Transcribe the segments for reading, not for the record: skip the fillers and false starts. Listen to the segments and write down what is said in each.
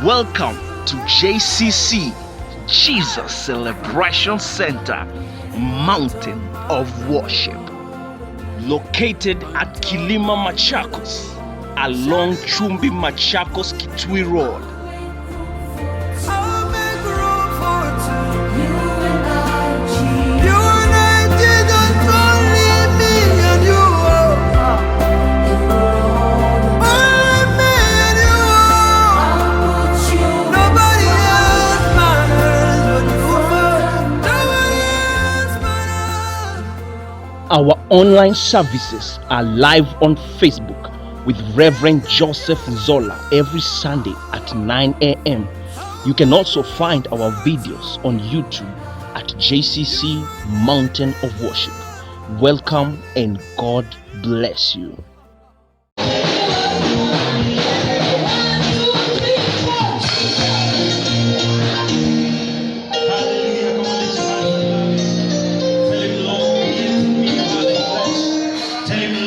Welcome to JCC, Jesus Celebration Center, Mountain of Worship. Located at Kilima Machakos, along Chumbi Machakos Kitui Road. Our online services are live on Facebook with Reverend Joseph Zola every Sunday at 9 a.m. You can also find our videos on YouTube at JCC Mountain of Worship. Welcome and God bless you.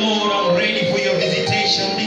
Lord, I'm ready for your visitation.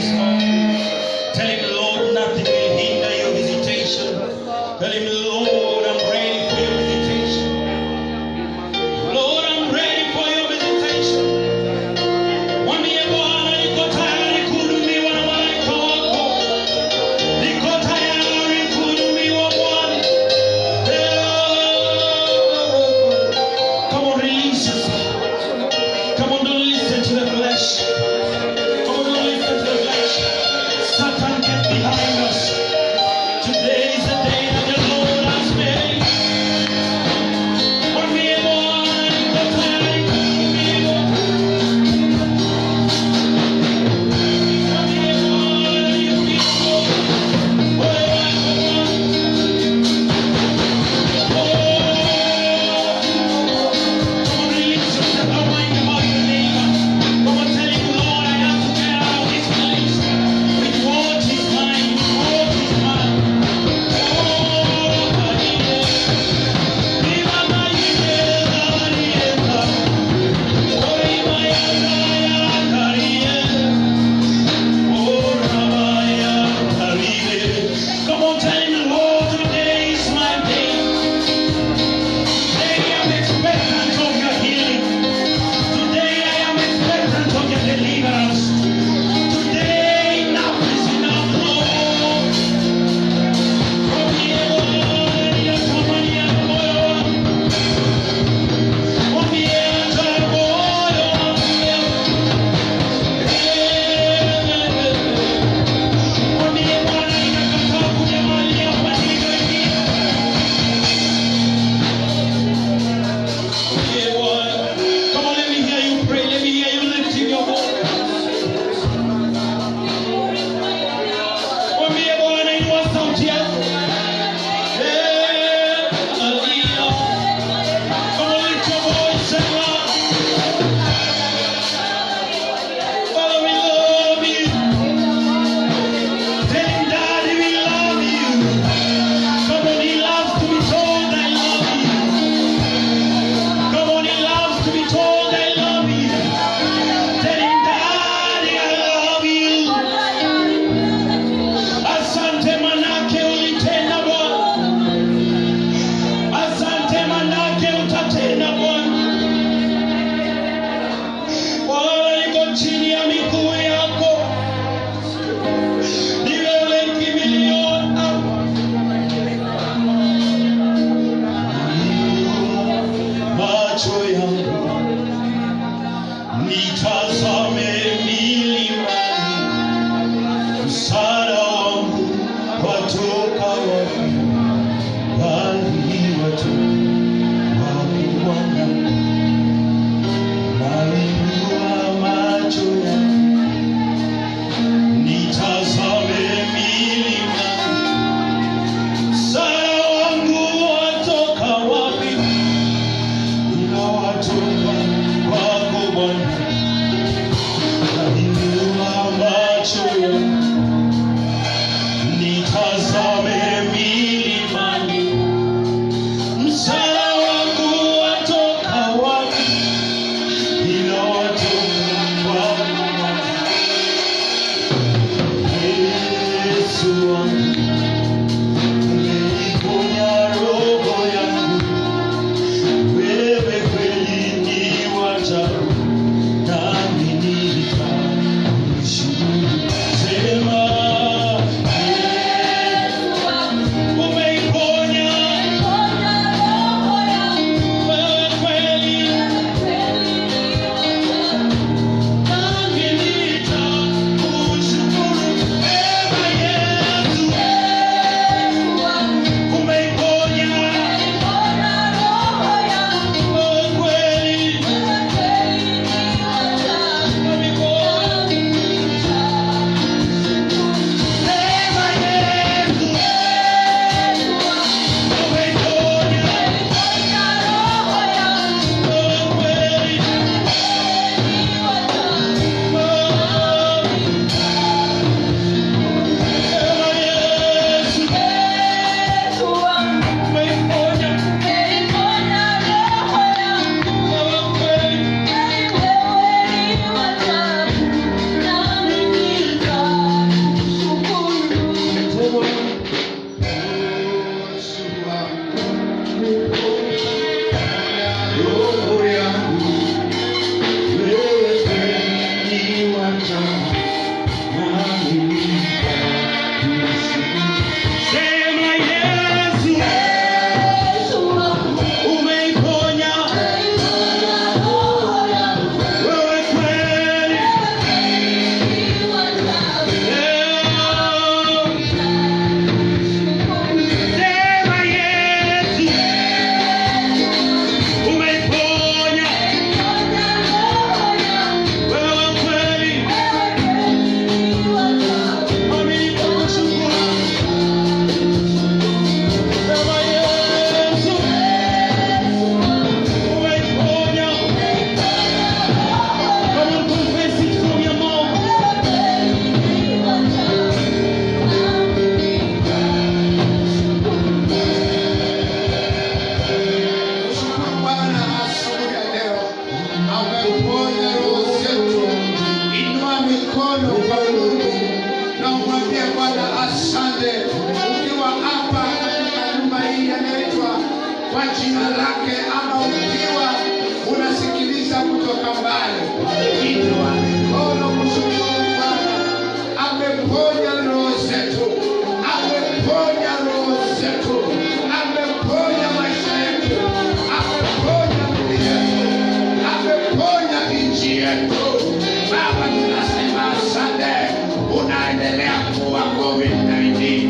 unaendelea kuwa COVID-19,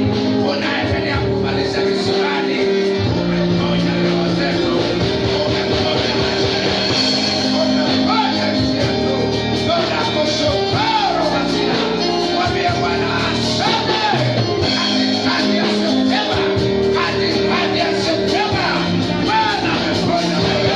unaendelea kumaliza kisirani, umeponya roho zetu, umeponya maisha yetu, umeponya nchi yetu. Tunakushukuru Bwana, mwambie Bwana asante. Katikati ya Septemba, katikati ya Septemba, Bwana ameponya wewe.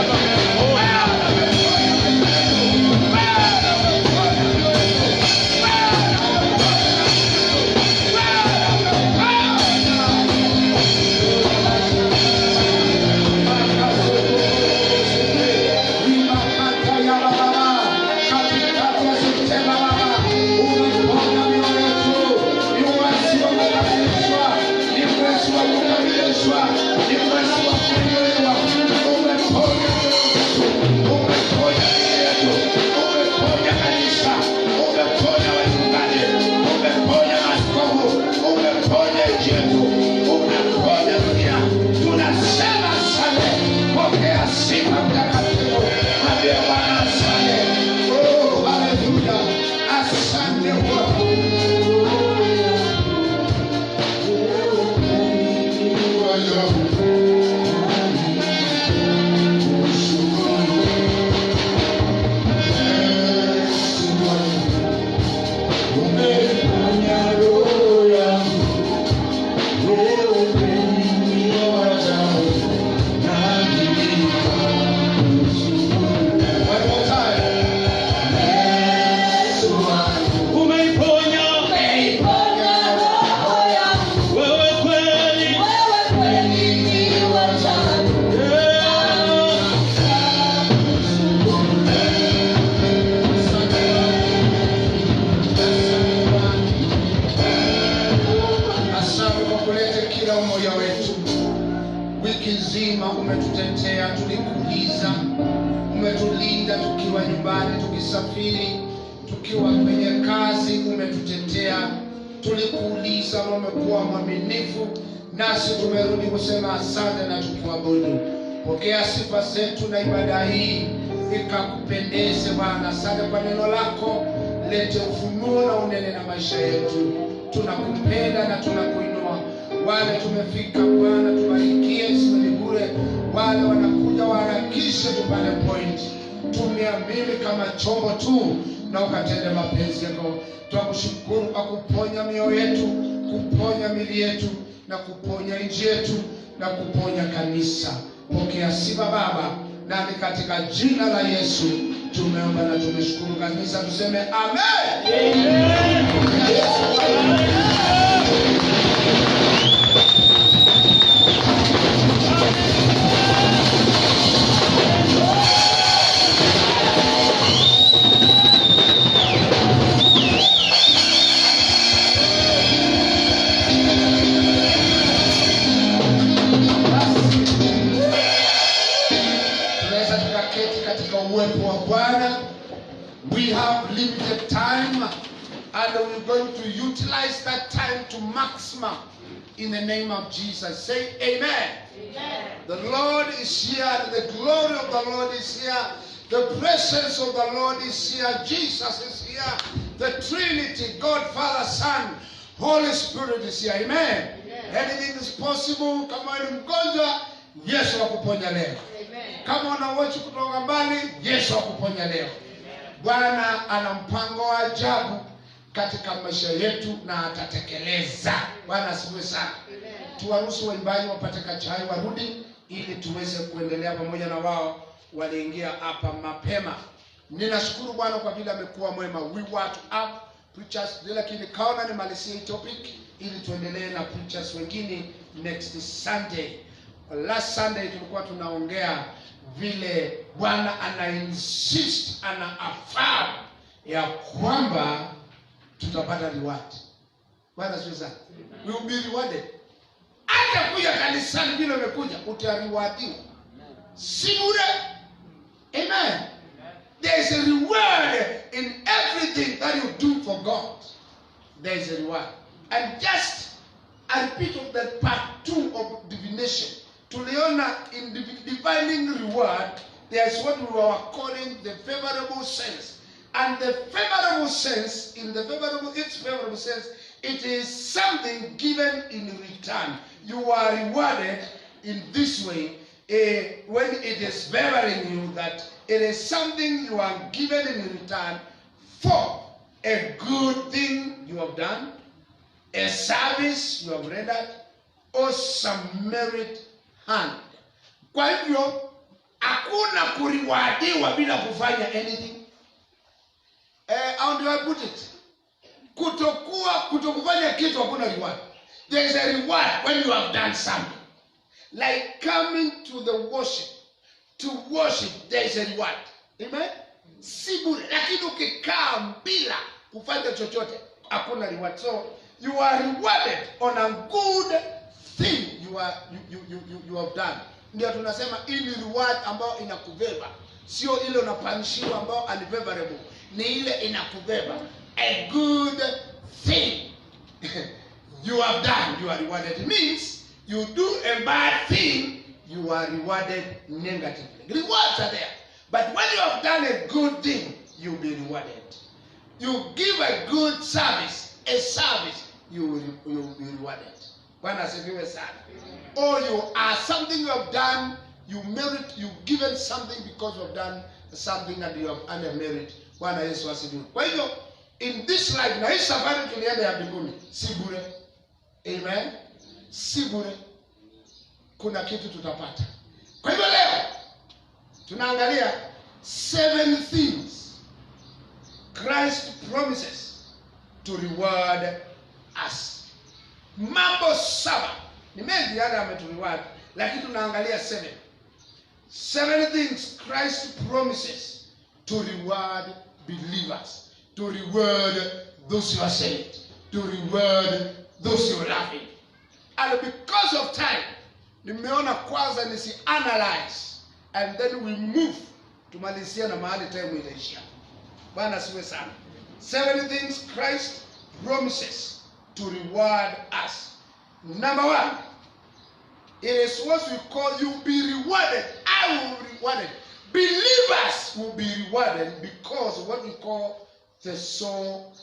Umetutetea, tulikuuliza, umetulinda tukiwa nyumbani, tukisafiri, tukiwa kwenye kazi, umetutetea, tulikuuliza, umekuwa mwaminifu, nasi tumerudi kusema asante na tukuabudu. Pokea sifa zetu na ibada hii ikakupendeze Bwana. Asante kwa neno lako, lete ufunuo na unene na maisha yetu. Tunakupenda na tunakuinua. Wale tumefika Bwana, tubarikie, isiwe bure. Wale wanakuja waharakishe tupande point. Tumeamini kama chombo tu na ukatende mapenzi yako. Tunakushukuru kwa kuponya mioyo yetu, kuponya mili yetu na kuponya nchi yetu na kuponya kanisa. Pokea sifa Baba, na katika jina la Yesu tumeomba na tumeshukuru. Kanisa tuseme amen. Amen. We have limited time and we're going to utilize that time to maximum in the name of Jesus. Say amen. Amen. The Lord is here. The glory of the Lord is here. The presence of the Lord is here. Jesus is here. The Trinity, God, Father, Son, Holy Spirit is here. Amen. Amen. Anything is possible. Kama ni mgonjwa, Yesu akuponya leo. Amen. Kama unaweza kutoka mbali, Yesu akuponya leo. Bwana ana mpango wa ajabu katika maisha yetu na atatekeleza. Bwana asifiwe sana. Tuwaruhusu waimbaji wapate kachai warudi ili tuweze kuendelea pamoja na wao. Waliingia hapa mapema. Ninashukuru Bwana kwa vile amekuwa mwema. We want up preachers, lakini kaona ni malizie topic ili tuendelee na preachers wengine next Sunday. Last Sunday tulikuwa tunaongea vile Bwana ana insist, ana affirm ya kwamba tutapata reward. Bwana sasa, we will be rewarded. Hata kuja kanisani vile umekuja utarewardiwa. Si bure. Amen. There is a reward in everything that you do for God. There is a reward. And just a repeat of that part 2 of divination. Tuliona in divining reward, there is what we are calling the favorable sense. And the favorable sense, its favorable sense, it is something given in return. You are rewarded in this way when it is favoring you, that it is something you are given in return for a good thing you have done, a service you have rendered, or some merit hand. Kwa hivyo hakuna kuriwadiwa bila kufanya anything. How do I put it? Kutokufanya kitu hakuna reward. There is a reward when you have done something. Like coming to the worship. To worship, there is a reward. Amen? Si bure, lakini ukikaa bila kufanya chochote hakuna reward. So you are rewarded on a good thing you have done. Ndio tunasema ili reward ambayo inakubeba, sio ile unapanishiwa ambayo unfavorable, ni ile inakubeba. A good thing you have done, you are rewarded. It means you do a bad thing, you are rewarded negatively. Rewards are there, but when you have done a good thing, you'll be rewarded. You give a good service, you will be rewarded. Bwana asifiwe sana. Or you are something you have done, you merit, you've given something because you have done something and you have earned a merit. Bwana Yesu asifiwe. Kwa hivyo in this life, na hii safari tulienda ya mbinguni si bure. Amen. Si bure. Kuna kitu tutapata. Kwa hivyo leo tunaangalia 7 things Christ promises to reward us. Mambo 7. Ni mengi yale ameturiward, lakini tunaangalia 7. 7 things Christ promises to reward believers. To reward those who are saved. To reward those who are laughing. And because of time, nimeona kwanza nisi analyze and then we move tumalizia na mahali time inaishia. Bwana siwe sana. 7 things Christ promises to reward us. Number 1, it is what we call, you be rewarded. I will be rewarded. Believers will be rewarded because what we call the soul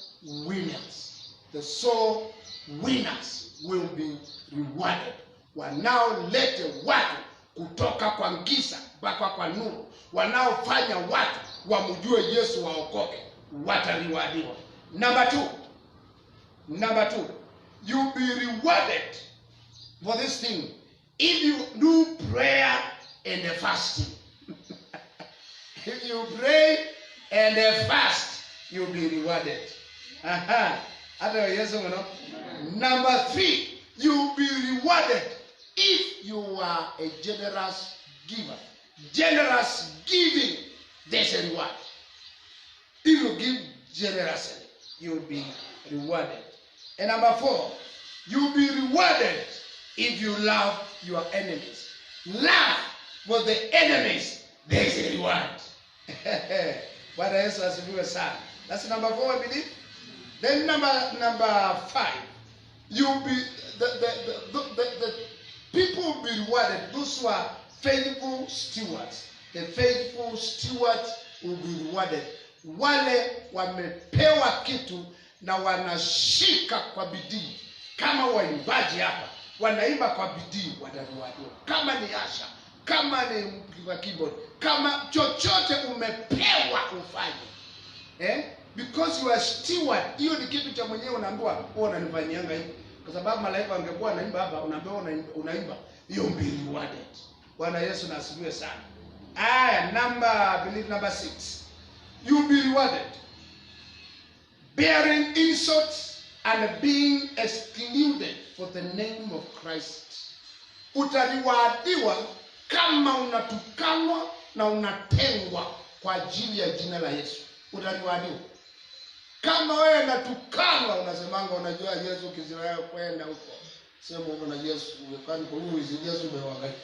winners. The soul winners will be rewarded. Wanaolete watu kutoka kwa giza mpaka kwa nuru, wanaofanya watu wamjue Yesu waokoke, watariwadiwa. Number 2, you'll be rewarded for this thing if you do prayer and fasting. If you pray and fast, you'll be rewarded. Hata Yesu mwana. Number 3, you'll be rewarded if you are a generous giver. Generous giving, there's a reward. If you give generously, you'll be rewarded. And number 4, you'll be rewarded if you love your enemies. Love for the enemies, there's a reward. Bwana Yesu asifiwe sana. That's number 4, I believe. Then number 5, you'll be the people will be rewarded. Those who are faithful stewards. The faithful stewards will be rewarded. Wale wamepewa kitu na wanashika kwa bidii. Kama waimbaji hapa, wanaimba kwa bidii, watarewadiwa. Kama ni asha, kama ni mpiga keyboard, kama chochote umepewa ufanye. Because you are steward. Hiyo ni kitu cha mwenyewe unaambiwa, wewe unanifanyianga hivi. Kwa sababu malaika wangekuwa wanaimba hapa, unaambiwa unaimba. Hiyo be rewarded. Bwana Yesu na asifiwe sana. Number 6. You'll be rewarded. Bearing insults and being excluded for the name of Christ. Utariwadiwa kama unatukanwa na unatengwa kwa ajili ya jina la Yesu. Utariwadiwa. Kama wewe unatukanwa, unasemanga unajua Yesu kizira kwenda huko. Sema una Yesu, ukani kwa huyu Yesu umewangalia.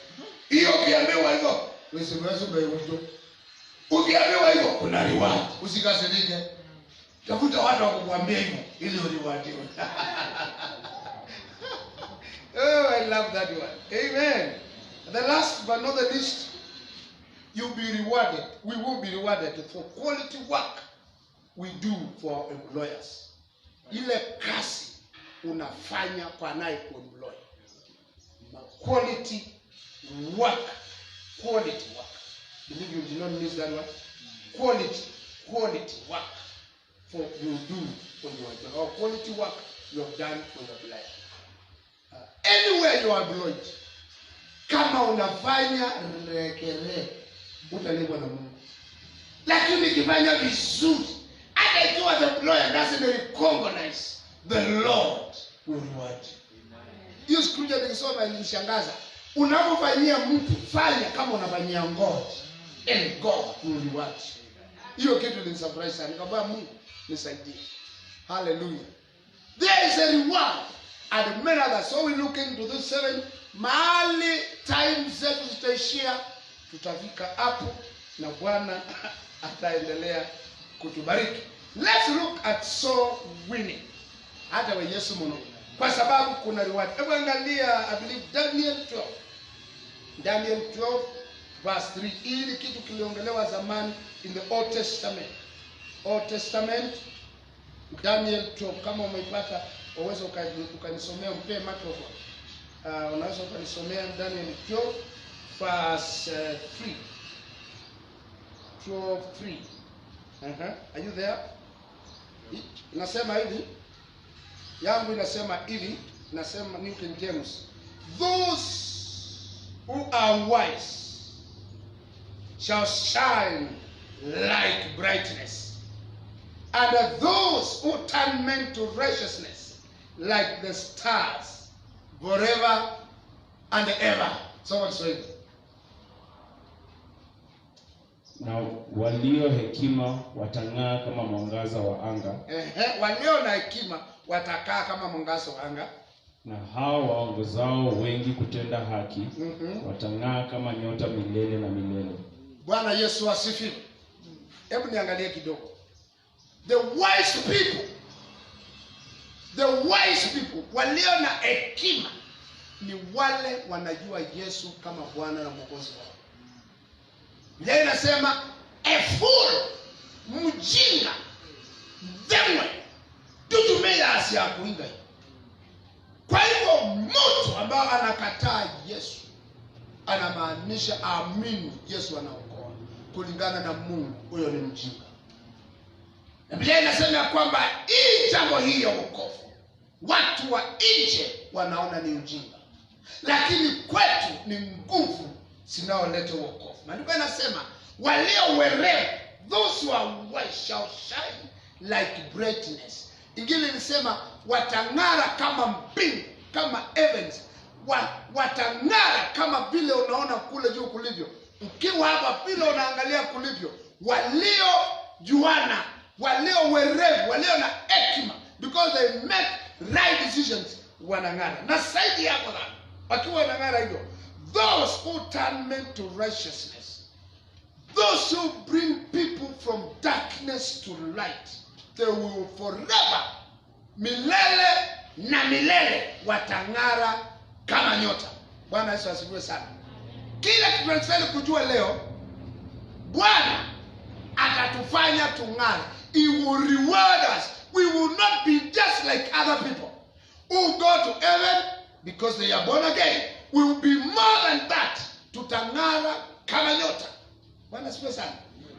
Hiyo ukiambiwa hivyo, Yesu umeujo. Ukiambiwa hivyo kuna reward. Usikasirike. Tafuta watu wa kukuambia hivyo ili uriwadiwe. Oh, I love that one. Amen. The last but not the least, you'll be rewarded. We will be rewarded for quality work we do for our employers. Ile kazi unafanya kwa naye kuemploy. Quality work. Quality work. Believe you do not miss that word. Quality work for you do for your job. Or quality work you have done for your life. Anywhere you are employed, kama unafanya rekere, utalipwa na Mungu. Lakini ukifanya vizuri, hata ikiwa the employer doesn't recognize, the Lord will reward you. Hiyo scripture nilisoma ilinishangaza. Unapofanyia mtu, fanya kama unafanyia God, and God will reward you. Hiyo kitu ilinisurprise sana. Nikamwambia Mungu nisaidie. Hallelujah. There is a reward and many others. So we look into this 7 mahali time zetu zitaishia, tutafika hapo na Bwana ataendelea kutubariki. Let's look at soul winning. Hata wa Yesu mwono, kwa sababu kuna reward. Hebu angalia, I believe Daniel 12. Daniel 12 verse 3. Ili kitu kiliongelewa zamani in the Old Testament. Old Testament, Daniel 12. Kama umeipata uweze ukanisomea, mpe microphone. Unaweza ukanisomea Daniel 12 verse 3. 12:3. Are you there? Inasema hivi. Yangu inasema hivi. Inasema New King James. Those who are wise shall shine like brightness, and those who turn men to righteousness like the stars forever and ever. Someone say it. Na walio hekima watang'aa kama mwangaza wa anga. Walio na hekima watakaa kama mwangaza wa anga. Na hao waongozao wengi kutenda haki watang'aa kama nyota milele na milele. Bwana Yesu asifiwe. Hebu niangalie kidogo. The wise people walio na hekima ni wale wanajua Yesu kama Bwana na Mwokozi wao. Biblia inasema a fool, mjinga, demwe, tutumia asia kuinga. Kwa hivyo mtu ambaye anakataa Yesu anamaanisha amini Yesu anaokoa kulingana na Mungu, huyo ni mjinga. Biblia inasema kwamba hii jambo hii ya wokovu watu wa nje wanaona ni ujinga, lakini kwetu ni nguvu zinaoleta wokovu. Maandiko yanasema walio werevu, those who are wise shall shine like brightness. Ingine inasema watang'ara kama mbingu, kama heavens. Watang'ara kama vile unaona kule juu kulivyo. Ukiwa hapa vile unaangalia kulivyo. Walio juana, walio werevu, walio na hekima, because they make right decisions, wanang'ara. Na zaidi yako na wakiwa wanang'ara hivyo, those who turn men to righteousness, those who bring people from darkness to light, they will forever, milele na milele, watang'ara kama nyota. Bwana Yesu asifiwe sana. Kila tunachotaka kujua leo, Bwana atatufanya tung'are. He will reward us. We will not be just like other people who go to heaven because they are born again. We will be more than that. Tutang'ara kama nyota. Bwana asifiwe sana.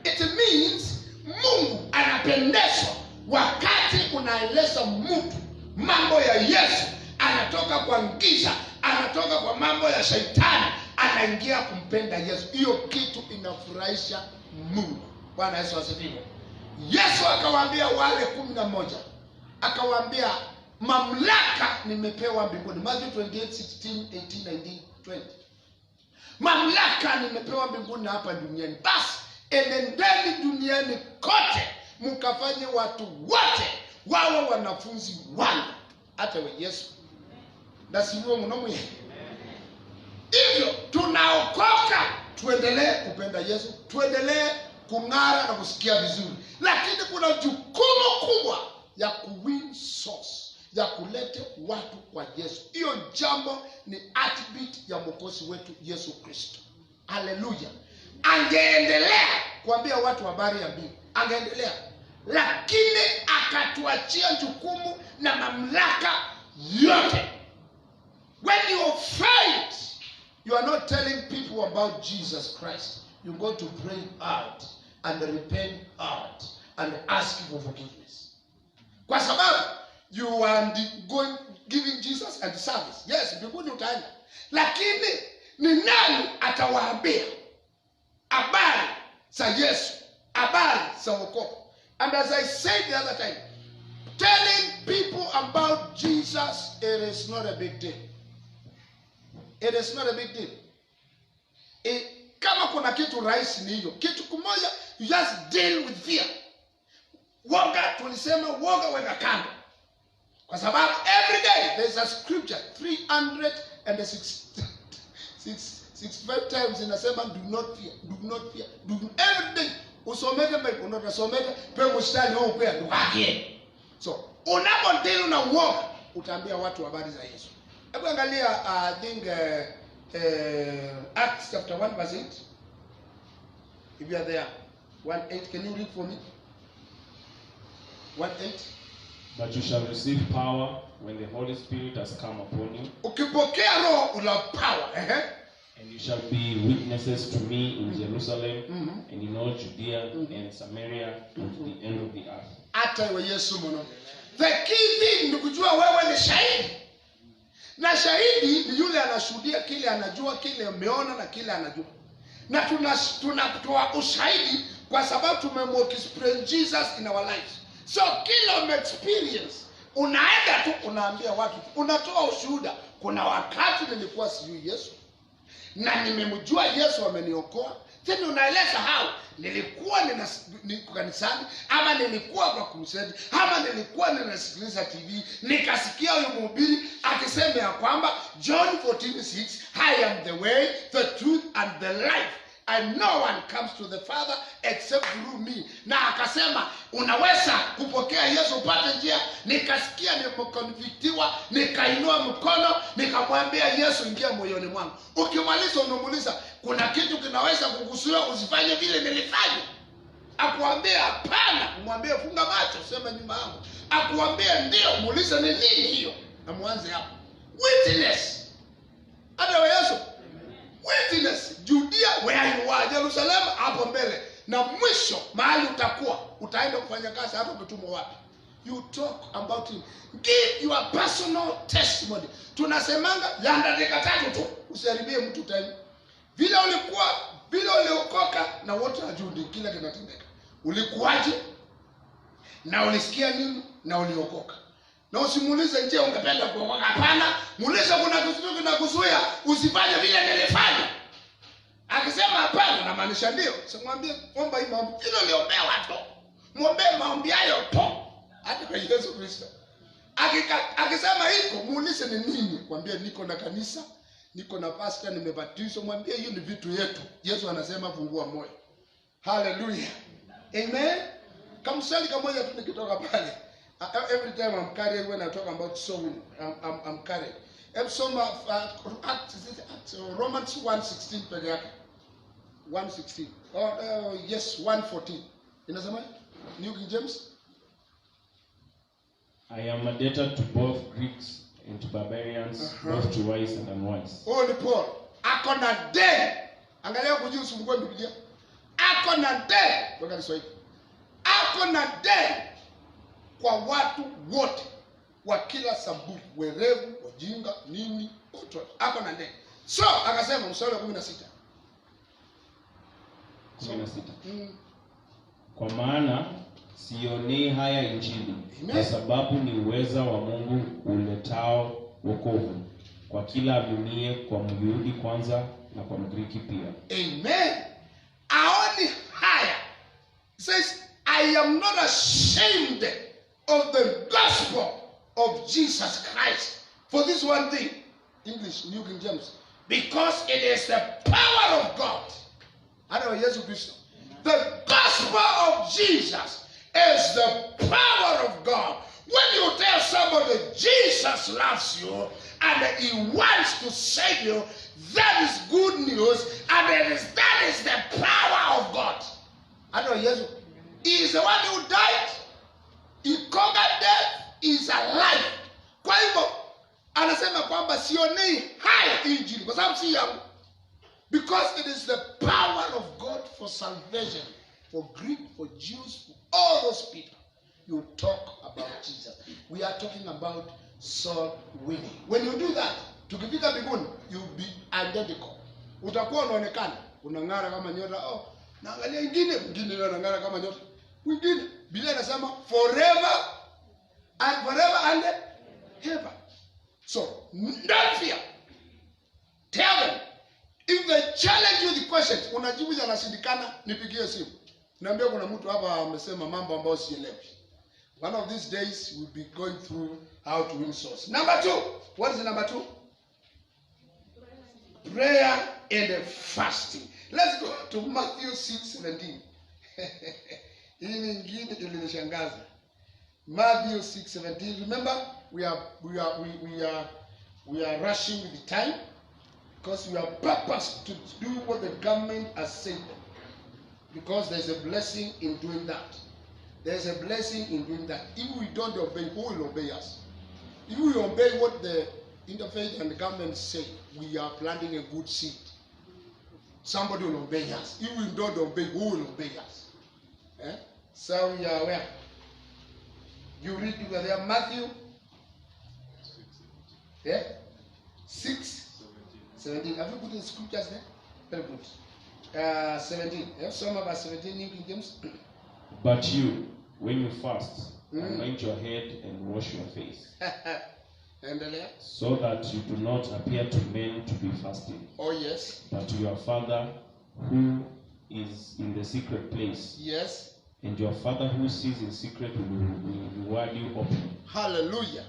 It means Mungu anapendezwa wakati unaeleza mtu mambo ya Yesu, anatoka kwa giza, anatoka kwa mambo ya shetani, anaingia kumpenda Yesu. Hiyo kitu inafurahisha Mungu. Bwana Yesu asifiwe. Yesu akawaambia wale 11, akawaambia mamlaka nimepewa mbinguni. Matthew 28:16, 18, 19, 20. Mamlaka nimepewa mbinguni na hapa duniani. Basi enendeni duniani kote mkafanye watu wote wawe wanafunzi wangu. Hata we Yesu nasimuo mnomwe. Hivyo tunaokoka, tuendelee kupenda Yesu, tuendelee kung'ara na kusikia vizuri. Lakini kuna jukumu kubwa ya kuwin souls, ya kuleta watu kwa Yesu. Hiyo jambo ni heartbeat ya Mwokozi wetu Yesu Kristo. Haleluya. Angeendelea kuambia watu habari ya mbingu, angeendelea, lakini akatuachia jukumu na mamlaka yote. When you fight, you are not telling people about Jesus Christ. You go to pray out and repent out and ask for forgiveness. Kwa sababu you are going giving Jesus a service. Yes, mbinguni utaenda. Lakini ni nani atawaambia habari za Yesu, habari za wokovu? And as I said the other time, telling people about Jesus, it is not a big deal. It is not a big deal. Kama kuna kitu rahisi ni hiyo. Kitu kimoja, you just deal with fear. Woga, tulisema woga weka kando. Kwa sababu every day there is a scripture 365 times inasema do not fear, do not fear, do not, every day. Usomeke Bible, unasomeka pe mstari huu pia ndugu. So, unapodeal na woga, utaambia watu habari za Yesu. Hebu angalia I think Acts chapter 1 verse 8. If you are there, 1:8, can you read for me? 1:8. But you shall receive power when the Holy Spirit has come upon you. Ukipokea roho una power, And you shall be witnesses to me in Jerusalem and in all Judea and Samaria and to the end of the earth. Hata iwe Yesu mwana. The key thing ni kujua wewe ni shahidi. Na shahidi ni yule anashuhudia kile anajua, kile ameona na kile anajua. Na tunatoa ushahidi kwa sababu tumemexperience Jesus in our lives. So kila experience unaenda tu unaambia watu, unatoa ushuhuda. Kuna wakati nilikuwa sijui Yesu na nimemjua Yesu ameniokoa. Tena unaeleza how nilikuwa niko kanisani, ama nilikuwa kwa crusade, ama nilikuwa ninasikiliza TV, nikasikia huyo mhubiri akisema ya kwamba John 14:6, I am the way, the truth and the life, and no one comes to the Father except through me. Na akasema unaweza kupokea Yesu upate njia. Nikasikia nimekonviktiwa, nikainua mkono, nikamwambia Yesu ingia moyoni mwangu. Ukimaliza unamuuliza kuna kitu kinaweza kukuzuia usifanye vile nilifanya? Akuambia hapana, umwambie funga macho, sema nyuma yangu. Akuambia ndio, muulize ni nini hiyo, na muanze hapo. Witness. Hata Yesu witness, Judea where you are, Jerusalem hapo mbele, na mwisho mahali utaenda kufanya kazi hapo umetumwa wapi. You talk about him. Give your personal testimony. Tunasemanga ya dakika 3 tu, usiharibie mtu time. Vile uliokoka na wote hajui kila kinatendeka. Ulikuwaje? Na ulisikia nini? Na uliokoka. Na usimuulize je ungependa kuokoka. Hapana, muulize kuna kitu kinakuzuia usifanye vile nilifanya. Akisema hapana na maanisha ndio, simwambie omba hii maombi. Ile uliombea watu. Muombe maombi hayo tu. Hata kwa Yesu Kristo. Akisema iko, muulize ni nini? Kwambie niko na kanisa, niko na pastor, nimebatizwa. Mwambie hiyo ni vitu yetu. Yesu anasema fungua moyo. Hallelujah. Amen. Kamsali kamoja tu nikitoka pale. Every time I'm carried when I talk about soul, I'm carried. Romans 1:16 peke yake. 1:16. Yes, 1:14. Inasema New King James. I am a debtor to both Greeks and to barbarians, both to wise and unwise. Oh, ni Paul. Ako na debt. Angalia kujua usifungue Biblia. Ako na debt. Kwa Kiswahili. Ako na debt kwa watu wote wa kila saburi, werevu, wajinga, nini, wote. Ako na debt. So, akasema mstari wa 16. 16. Kwa maana sionei haya injili, kwa sababu ni uweza wa Mungu uletao wokovu kwa kila aminiye, kwa Myahudi kwanza na kwa Mgiriki pia. Amen. Aoni haya. It says, I am not ashamed of the gospel of Jesus Christ. For this one thing, English, New King James, because it is the power of God. Hata Yesu Kristo. The gospel of Jesus is the power of God. When you tell somebody Jesus loves you and he wants to save you, that is good news, and that is the power of God. Hata Yesu He is the one who died. He conquered death. He is alive. Kwa hivyo anasema kwamba sionei haya injili kwa sababu si yangu. Because it is the power of God for salvation, for Greek, for Jews, for all those people. You talk about Jesus. We are talking about soul winning. When you do that, tukifika mbinguni, you'll be identical. Utakuwa unaonekana unang'ara kama nyota. Oh, naangalia mwingine anang'ara kama nyota. Mwingine Biblia inasema forever and ever. So, don't fear. Tell them. If they challenge you the questions, unajibu yanashindikana, nipigie simu. Niambia kuna mtu hapa amesema mambo ambayo sielewi. One of these days we'll be going through how to win souls. Number 2. What is number 2? Prayer and fasting. Let's go to Matthew 6:17. Hii nyingine ilinishangaza. Matthew 6:17. Remember, we are rushing with the time because we are purposed to do what the government has said. Because there's a blessing in doing that. There's a blessing in doing that. If we don't obey, who will obey us? If we obey what the interfaith and the government say, we are planting a good seed. Somebody will obey us. If we don't obey, who will obey us? Eh? So we are where? You read over there, Matthew 6:17. Have you put the scriptures there? Very good. 17. Some of us 17 New King James. But you, when you fast, anoint your head and wash your face, so that you do not appear to men to be fasting. Oh yes. But to your Father who is in the secret place. Yes. And your Father who sees in secret will reward you openly. Hallelujah.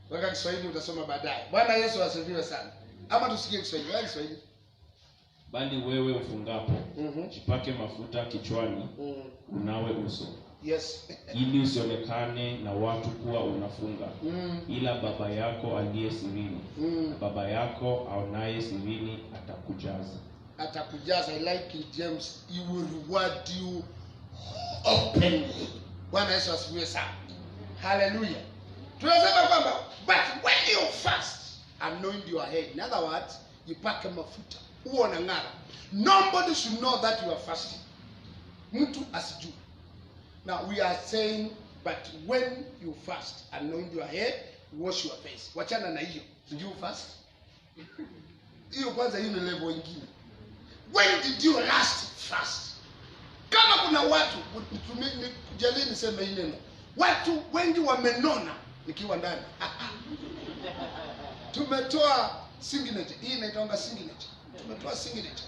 Weka Kiswahili utasoma baadaye. Bwana Yesu asifiwe sana. Ama tusikie Kiswahili. Weka Kiswahili. Bali wewe ufungapo, jipake mafuta kichwani, unawe uso. Yes. Ili usionekane na watu kuwa unafunga. Ila Baba yako aliye sirini. Baba yako aonaye sirini atakujaza. Atakujaza. I like it, James. He will reward you openly. Bwana Yesu asifiwe sana. Hallelujah. Tunasema kwamba but when you fast, anoint your head. In other words, jipake mafuta. Nobody should know that you are fasting. Mtu asijue. Now we are saying, but when you fast, anoint your head, wash your face. Wachana na hiyo. Did you fast? Hiyo kwanza hiyo ni level nyingine. When did you last fast? Kama kuna watu, kujalie niseme hii neno. Watu wengi wamenona nikiwa ndani. Tumetoa signature. Hii inaitwa signature. Tumetoa signature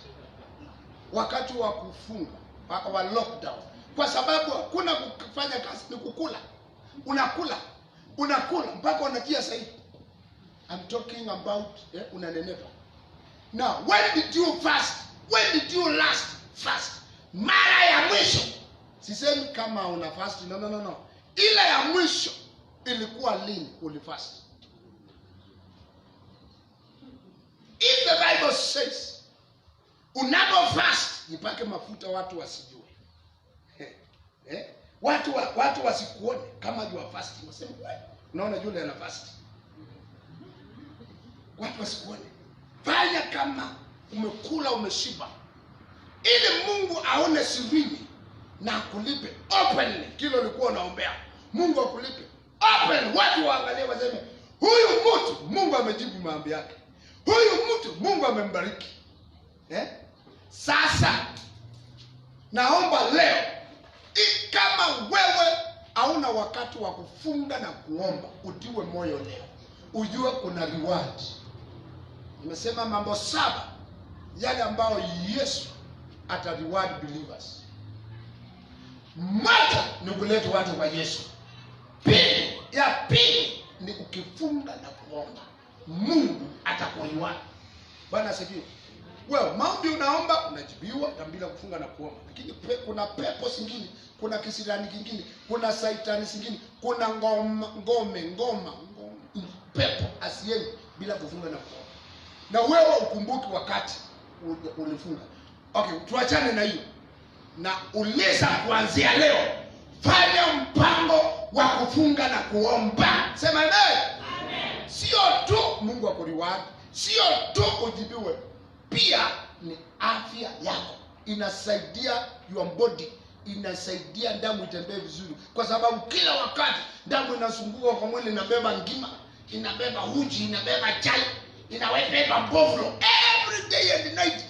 wakati wa kufunga wa lockdown, kwa sababu hakuna kufanya kazi, ni kukula. Unakula mpaka unatia sahihi. I'm talking about unanenepa. Now, when did you fast? When did you last fast? Mara ya mwisho. Sisemi kama una fast, no. Ile ya mwisho ilikuwa lini ulifast? If the Bible says unapo fast, jipake mafuta watu wasijue. Watu wasikuone kama you are fasting. Waseme, unaona yule ana fast. Watu wasikuone. Fanya kama umekula umeshiba. Ili Mungu aone sirini na akulipe openly. Kile ulikuwa unaombea, Mungu akulipe openly. Watu waangalie waseme, huyu mtu Mungu amejibu maombi yake. Huyu mtu Mungu amembariki. Sasa naomba leo, kama wewe hauna wakati wa kufunga na kuomba, utiwe moyo leo. Ujue kuna reward. Nimesema mambo 7 yale ambayo Yesu ata reward believers. Moja ni kuleta watu kwa Yesu. Pili ni ukifunga na kuomba, Mungu atakureward. Bwana asifiwe. Well, maombi unaomba unajibiwa bila kufunga na kuomba. Lakini kuna pepo zingine, kuna kisirani kingine, kuna saitani zingine, kuna ngoma, pepo asieni bila kufunga na kuomba. Na wewe ukumbuke wakati ulifunga. Okay, tuachane na hiyo. na uliza kuanzia leo, fanya mpango wa kufunga na kuomba. Sema amen. Sio tu Mungu akuriward, sio tu ujibiwe, pia ni afya yako. Inasaidia your body, inasaidia damu itembee vizuri, kwa sababu kila wakati damu inazunguka kwa mwili, inabeba ngima, inabeba uji, inabeba chai, inabeba boflo every day and night.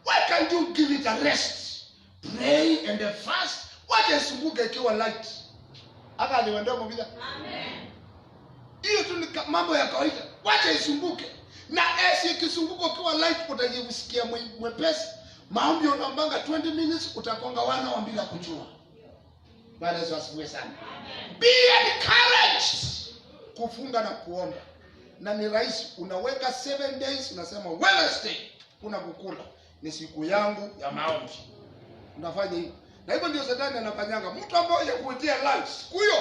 Why can't you give it a rest? Pray and fast. Wacha sunguke ikiwa light. Aka niwendea mbida. Amen. Hiyo tu ni mambo ya kawaida. Wacha isunguke. Na esi ikisunguka ikiwa light, utajisikia mwepesi. Maombi unaombanga 20 minutes, utakonga 1 hour bila kujua. Bwana Yesu asifiwe sana. Be encouraged kufunga na kuomba. Na ni rahisi, unaweka 7 days, unasema Wednesday kuna kukula, ni siku yangu ya maombi. Unafanya hivyo. Na hivyo ndio Shetani anafanyanga. Mtu ambaye kuitia lunch, huyo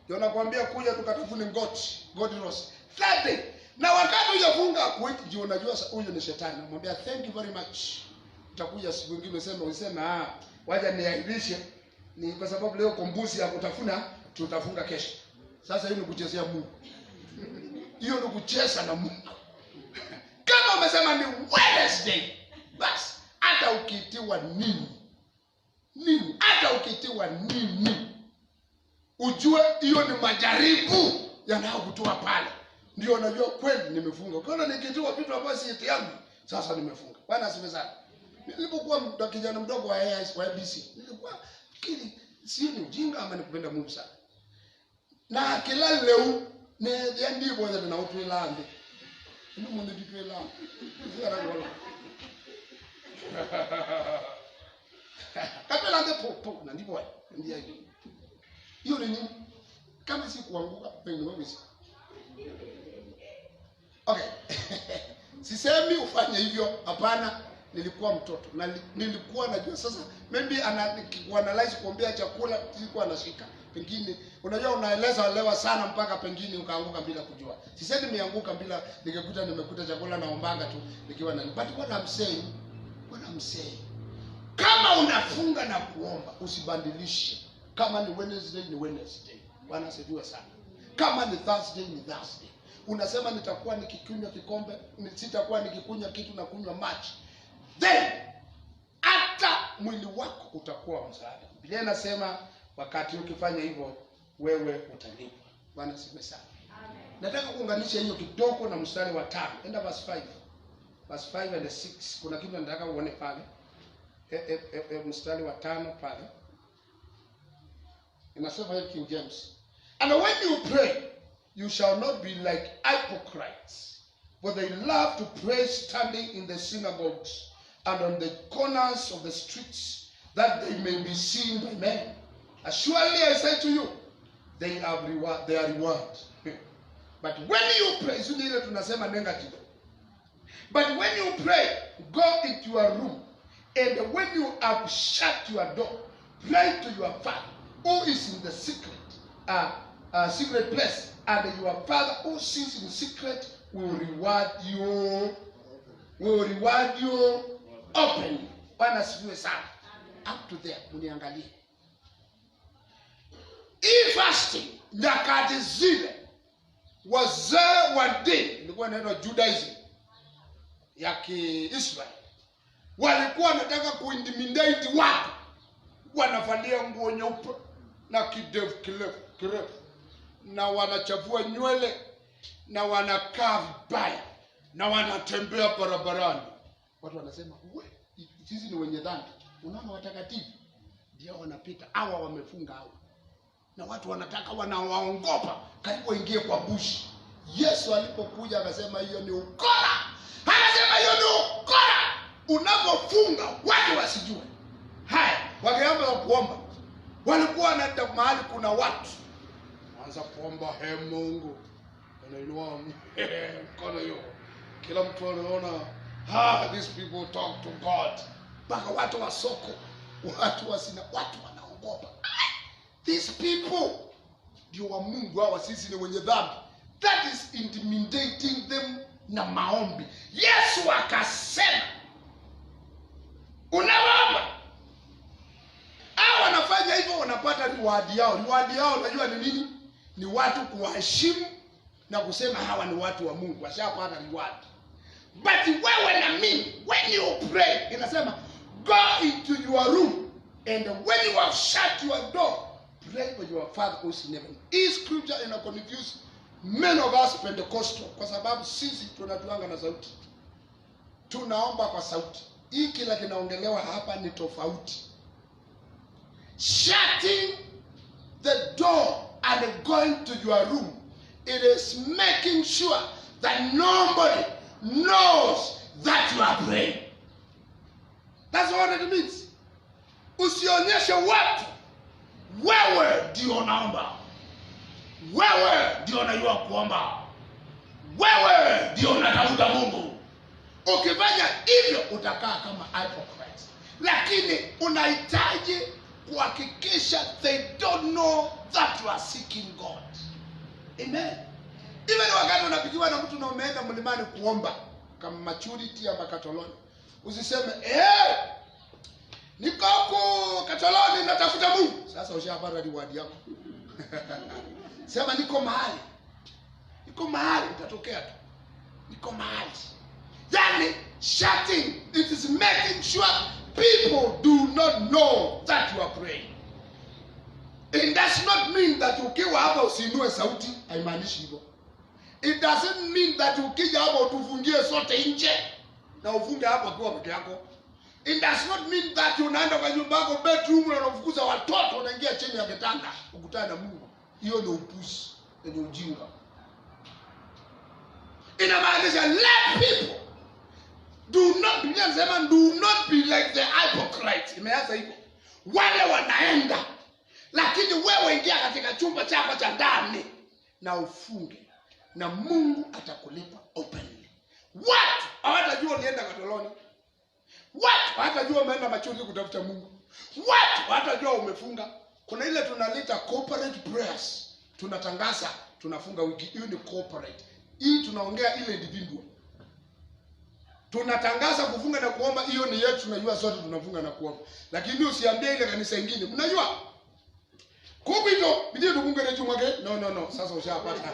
ndio anakuambia kuja tukatafune God roast. Thursday. Na wakati hujafunga kuiti, ndio unajua huyo ni Shetani. Anamwambia thank you very much. Utakuja siku nyingine useme waja niahirishe, ni kwa sababu leo kombusi ya kutafuna, tutafunga kesho. Sasa hiyo ni kuchezea Mungu. Hiyo ni kucheza na Mungu. Kama umesema ni Wednesday, basi hata ukitiwa nini, hata ukitiwa nini, ujue hiyo ni majaribu yanayokutoa pale. Ndio unajua kweli nimefunga. Ukiona nikitiwa vitu ambavyo si eti yangu, sasa nimefunga. Bwana asifiwe sana. Nilipokuwa kijana mdogo wa ABC, nilikuwa fikiri si ni ujinga ama ni kupenda Mungu sana. Na kila leo ne ndivyo ndio na utuilambe. Ndio mundu dituilambe. Zara wala. Kapela ndepo na ndivyo ndio hiyo. Hiyo ni nini? Kama si kuanguka penye wewe. Okay. Sisemi ufanye hivyo, hapana. Nilikuwa mtoto na nilikuwa najua sasa maybe analyze kuombea chakula, sikuwa nashika. Pengine unajua unaelewa sana mpaka pengine ukaanguka bila kujua. Sisemi nimeanguka bila nimekuta chakula naombanga tu nikiwa nani. But what I'm saying, kama unafunga na kuomba usibandilishe. Kama ni Wednesday ni Wednesday. Bwana asifiwe sana. Kama ni Thursday ni Thursday. Unasema nitakuwa nikikunywa kikombe, sitakuwa nikikunywa kitu na kunywa maji. Then hata mwili wako utakuwa msaada. Biblia inasema wakati ukifanya hivyo wewe utalipwa. Bwana asifiwe sana. Amen. Nataka kuunganisha hiyo kidogo na mstari wa 5. Enda verse 5. Verse 5 and 6. Kuna kitu nataka uone pale. Mstari wa 5 pale. Inasema hivi King James. And when you pray, you shall not be like hypocrites, for they love to pray standing in the synagogues and on the corners of the streets, that they may be seen by men. Surely I say to you, they have their reward. But when you pray, tunasema negative. But when you pray, go into your room, and when you have shut your door, pray to your Father who is in the secret place, and your Father who sees in secret will reward you openly. Bwana asifiwe sana. Up to there, uniangalie. Hii fasting nyakati zile wazee wa dini, ilikuwa inaitwa Judaism ya Kiisraeli, walikuwa wanataka kuintimidate watu. Wanavalia nguo nyeupe na kidevu kirefu na wanachafua nywele na wanakaa vibaya na wanatembea barabarani. Watu wanasema sisi ni wenye dhambi. Unaona watakatifu ndio wanapita, hawa wamefunga hawa. Na watu wanataka wanawaongopa karibu ingie kwa bushi. Yesu alipokuja akasema hiyo ni ukora. Anasema hiyo ni ukora. Unapofunga watu wasijue. Haya, wakianza kuomba, walikuwa wanaenda mahali kuna watu. Anza kuomba, Mungu. Anainua mkono hiyo. Kila mtu anaona, these people talk to God. Baka watu wa soko, watu wanaogopa. These people ndio wa Mungu, hawa sisi ni wenye dhambi. That is intimidating them na maombi. Yesu akasema Unaomba. Hao wanafanya hivyo, wanapata reward yao. Reward yao unajua ni nini? Ni watu kuwaheshimu na kusema hawa ni watu wa Mungu. Washapata reward. But wewe na mimi, when you pray, inasema go into your room and when you have shut your door, pray for your Father who's in heaven. Hii scripture ina confuse many of us Pentecostal kwa sababu sisi tunatuanga na sauti. Tunaomba kwa sauti. Hii kila kinaongelewa hapa ni tofauti. Shutting the door and going to your room, it is making sure that nobody knows that you are praying. That's what it means. Usionyeshe watu wewe ndio unaomba, wewe ndio unajua kuomba, wewe ndio unatafuta Mungu. Ukifanya hivyo utakaa kama hypocrite. Lakini unahitaji kuhakikisha they don't know that you are seeking God. Amen. Even wakati unapigiwa na mtu na umeenda mlimani kuomba kama maturity ama katoloni, usiseme niko huko katoloni natafuta Mungu. Sasa ushapata reward yako. Sema niko mahali. Niko mahali utatokea tu. Niko mahali. Yani shutting, it is making sure people do not know that you are praying. It does not mean that ukiwa hapa usiinue sauti, haimaanishi hivyo. It doesn't mean that ukija hapa utufungie sote nje na ufunge hapo kwa peke yako. It does not mean that unaenda kwa nyumba yako bedroom na unafukuza watoto unaingia chini ya kitanda ukutana na Mungu. Hiyo ni upuzi, ni ujinga. Inamaanisha let people do not be like the hypocrites. Imeanza hivyo. Wale wanaenda lakini wewe ingia katika chumba chako cha ndani na ufunge na Mungu atakulipa openly. Watu hawatajua ulienda katoloni. Watu hawatajua umeenda machozi kutafuta Mungu. Watu hawatajua umefunga. Kuna ile tunalita corporate prayers. Tunatangaza tunafunga wiki. Hiyo ni corporate. Hii tunaongea ile individual. Tunatangaza kufunga na kuomba, hiyo ni yetu, tunajua sote tunafunga na kuomba. Lakini usiambie ile kanisa nyingine. Mnajua? Kubito, bidii tumunge na chumwake. No. Sasa ushapata.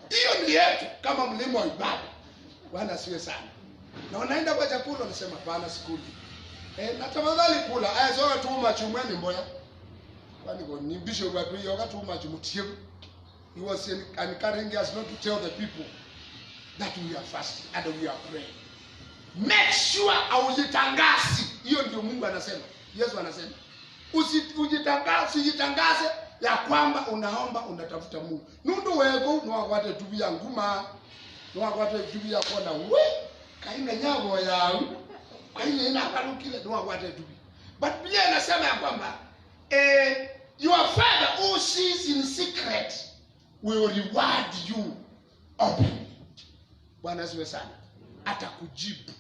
Hiyo ni yetu kama mlimo wa ibada. Bwana siwe sana. Na unaenda kwa chakula unasema bana sikuli. Na tafadhali kula. Aya soka tu machumweni mboya. Kwani kwa ni bishop wa hiyo wakati tu machumutie. He was encouraging us not to tell the people that we are fasting and we are praying. Make sure aujitangazi. Hiyo ndio Mungu anasema. Yesu anasema. Usijitangaze ya kwamba unaomba unatafuta Mungu. Nundu wego no akwate tubia nguma. No akwate tubia kona we. Kainga nyabo ya. Kainga ina kalukile no akwate tubia. But Biblia inasema ya kwamba your Father who sees in secret will reward you openly. Bwana asiwe sana. Atakujibu.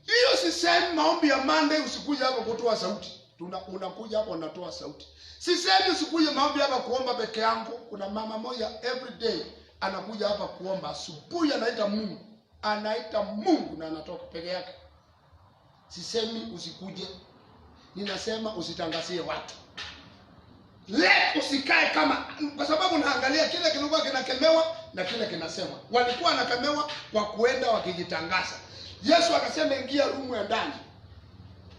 Hiyo sisemi maombi ya Monday usikuja hapa kutoa sauti. Unakuja hapa unatoa sauti. Sisemi usikuje maombi hapa kuomba peke yangu. Kuna mama moja every day anakuja hapa kuomba. Asubuhi anaita Mungu. Anaita Mungu na anatoka peke yake. Sisemi usikuje. Ninasema usitangazie watu. Usikae kama, kwa sababu naangalia kile kilikuwa kinakemewa na kile kinasema. Walikuwa wanakemewa kwa kuenda wakijitangaza. Yesu akasema ingia rumu ya ndani.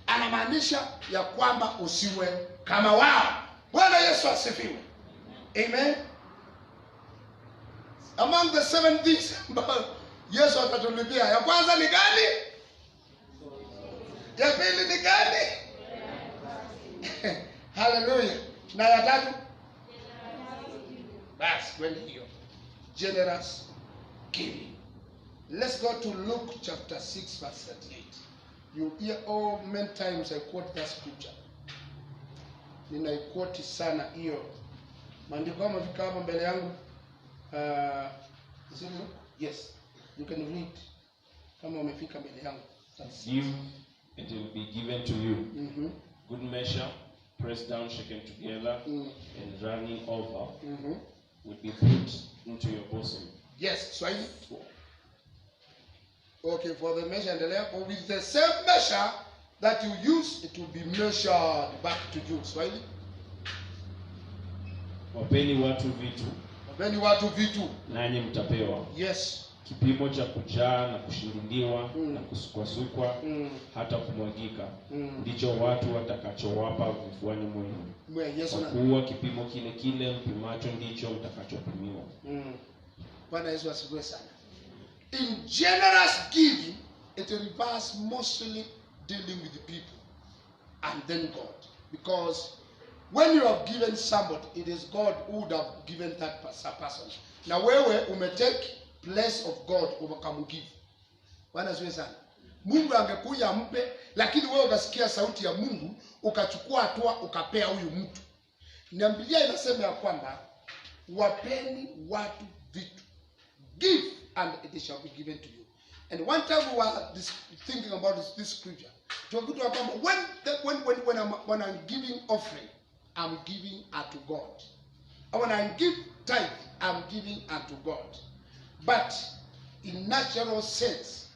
Anamaanisha ya kwamba usiwe kama wao. Bwana Yesu asifiwe. Amen. Among the 7 things Yesu atatulipia, ya kwanza ni gani? Ya pili ni gani? Hallelujah. Na ya tatu? Basi kwenda hiyo. Generous giving. Let's go to Luke chapter 6 verse 38. You hear many times I quote that scripture. Ninaiquote sana hiyo. Maandiko yamefika hapa mbele yangu. Is it Luke? Yes. You can read. Kama umefika mbele yangu. Give, it will be given to you. Good measure, pressed down, shaken together, and running over, will be put into your bosom. Yes, Swahili. Okay, for the measure and the level, with the same measure that you use, it will be measured back to you. Swahili? Wapeni watu vitu, Wapeni watu vitu, nanyi mtapewa. Yes. Kipimo cha kujaa na kushindiwa na kusukwasukwa hata kumwagika, ndicho watu watakachowapa vifuani mwenu. Yes, kwa kuwa kipimo kile kile mpimacho ndicho mtakachopimiwa. Bwana Yesu asifiwe sana. In generous giving, it refers mostly dealing with the people and then God. Because when you have given somebody, it is God who would have given that person. Na wewe umetake place of God ukamugive. Bwana asifiwe sana. Mungu angekuja mpe, lakini wewe ukasikia sauti ya Mungu ukachukua hatua ukapea huyu mtu. Na Biblia inasema ya kwamba wapeni watu vitu. Give and it shall be given to you. And one time we were thinking about this scripture. When I'm giving offering, I'm giving unto God. And when I give tithe, I'm giving unto God. But in natural sense,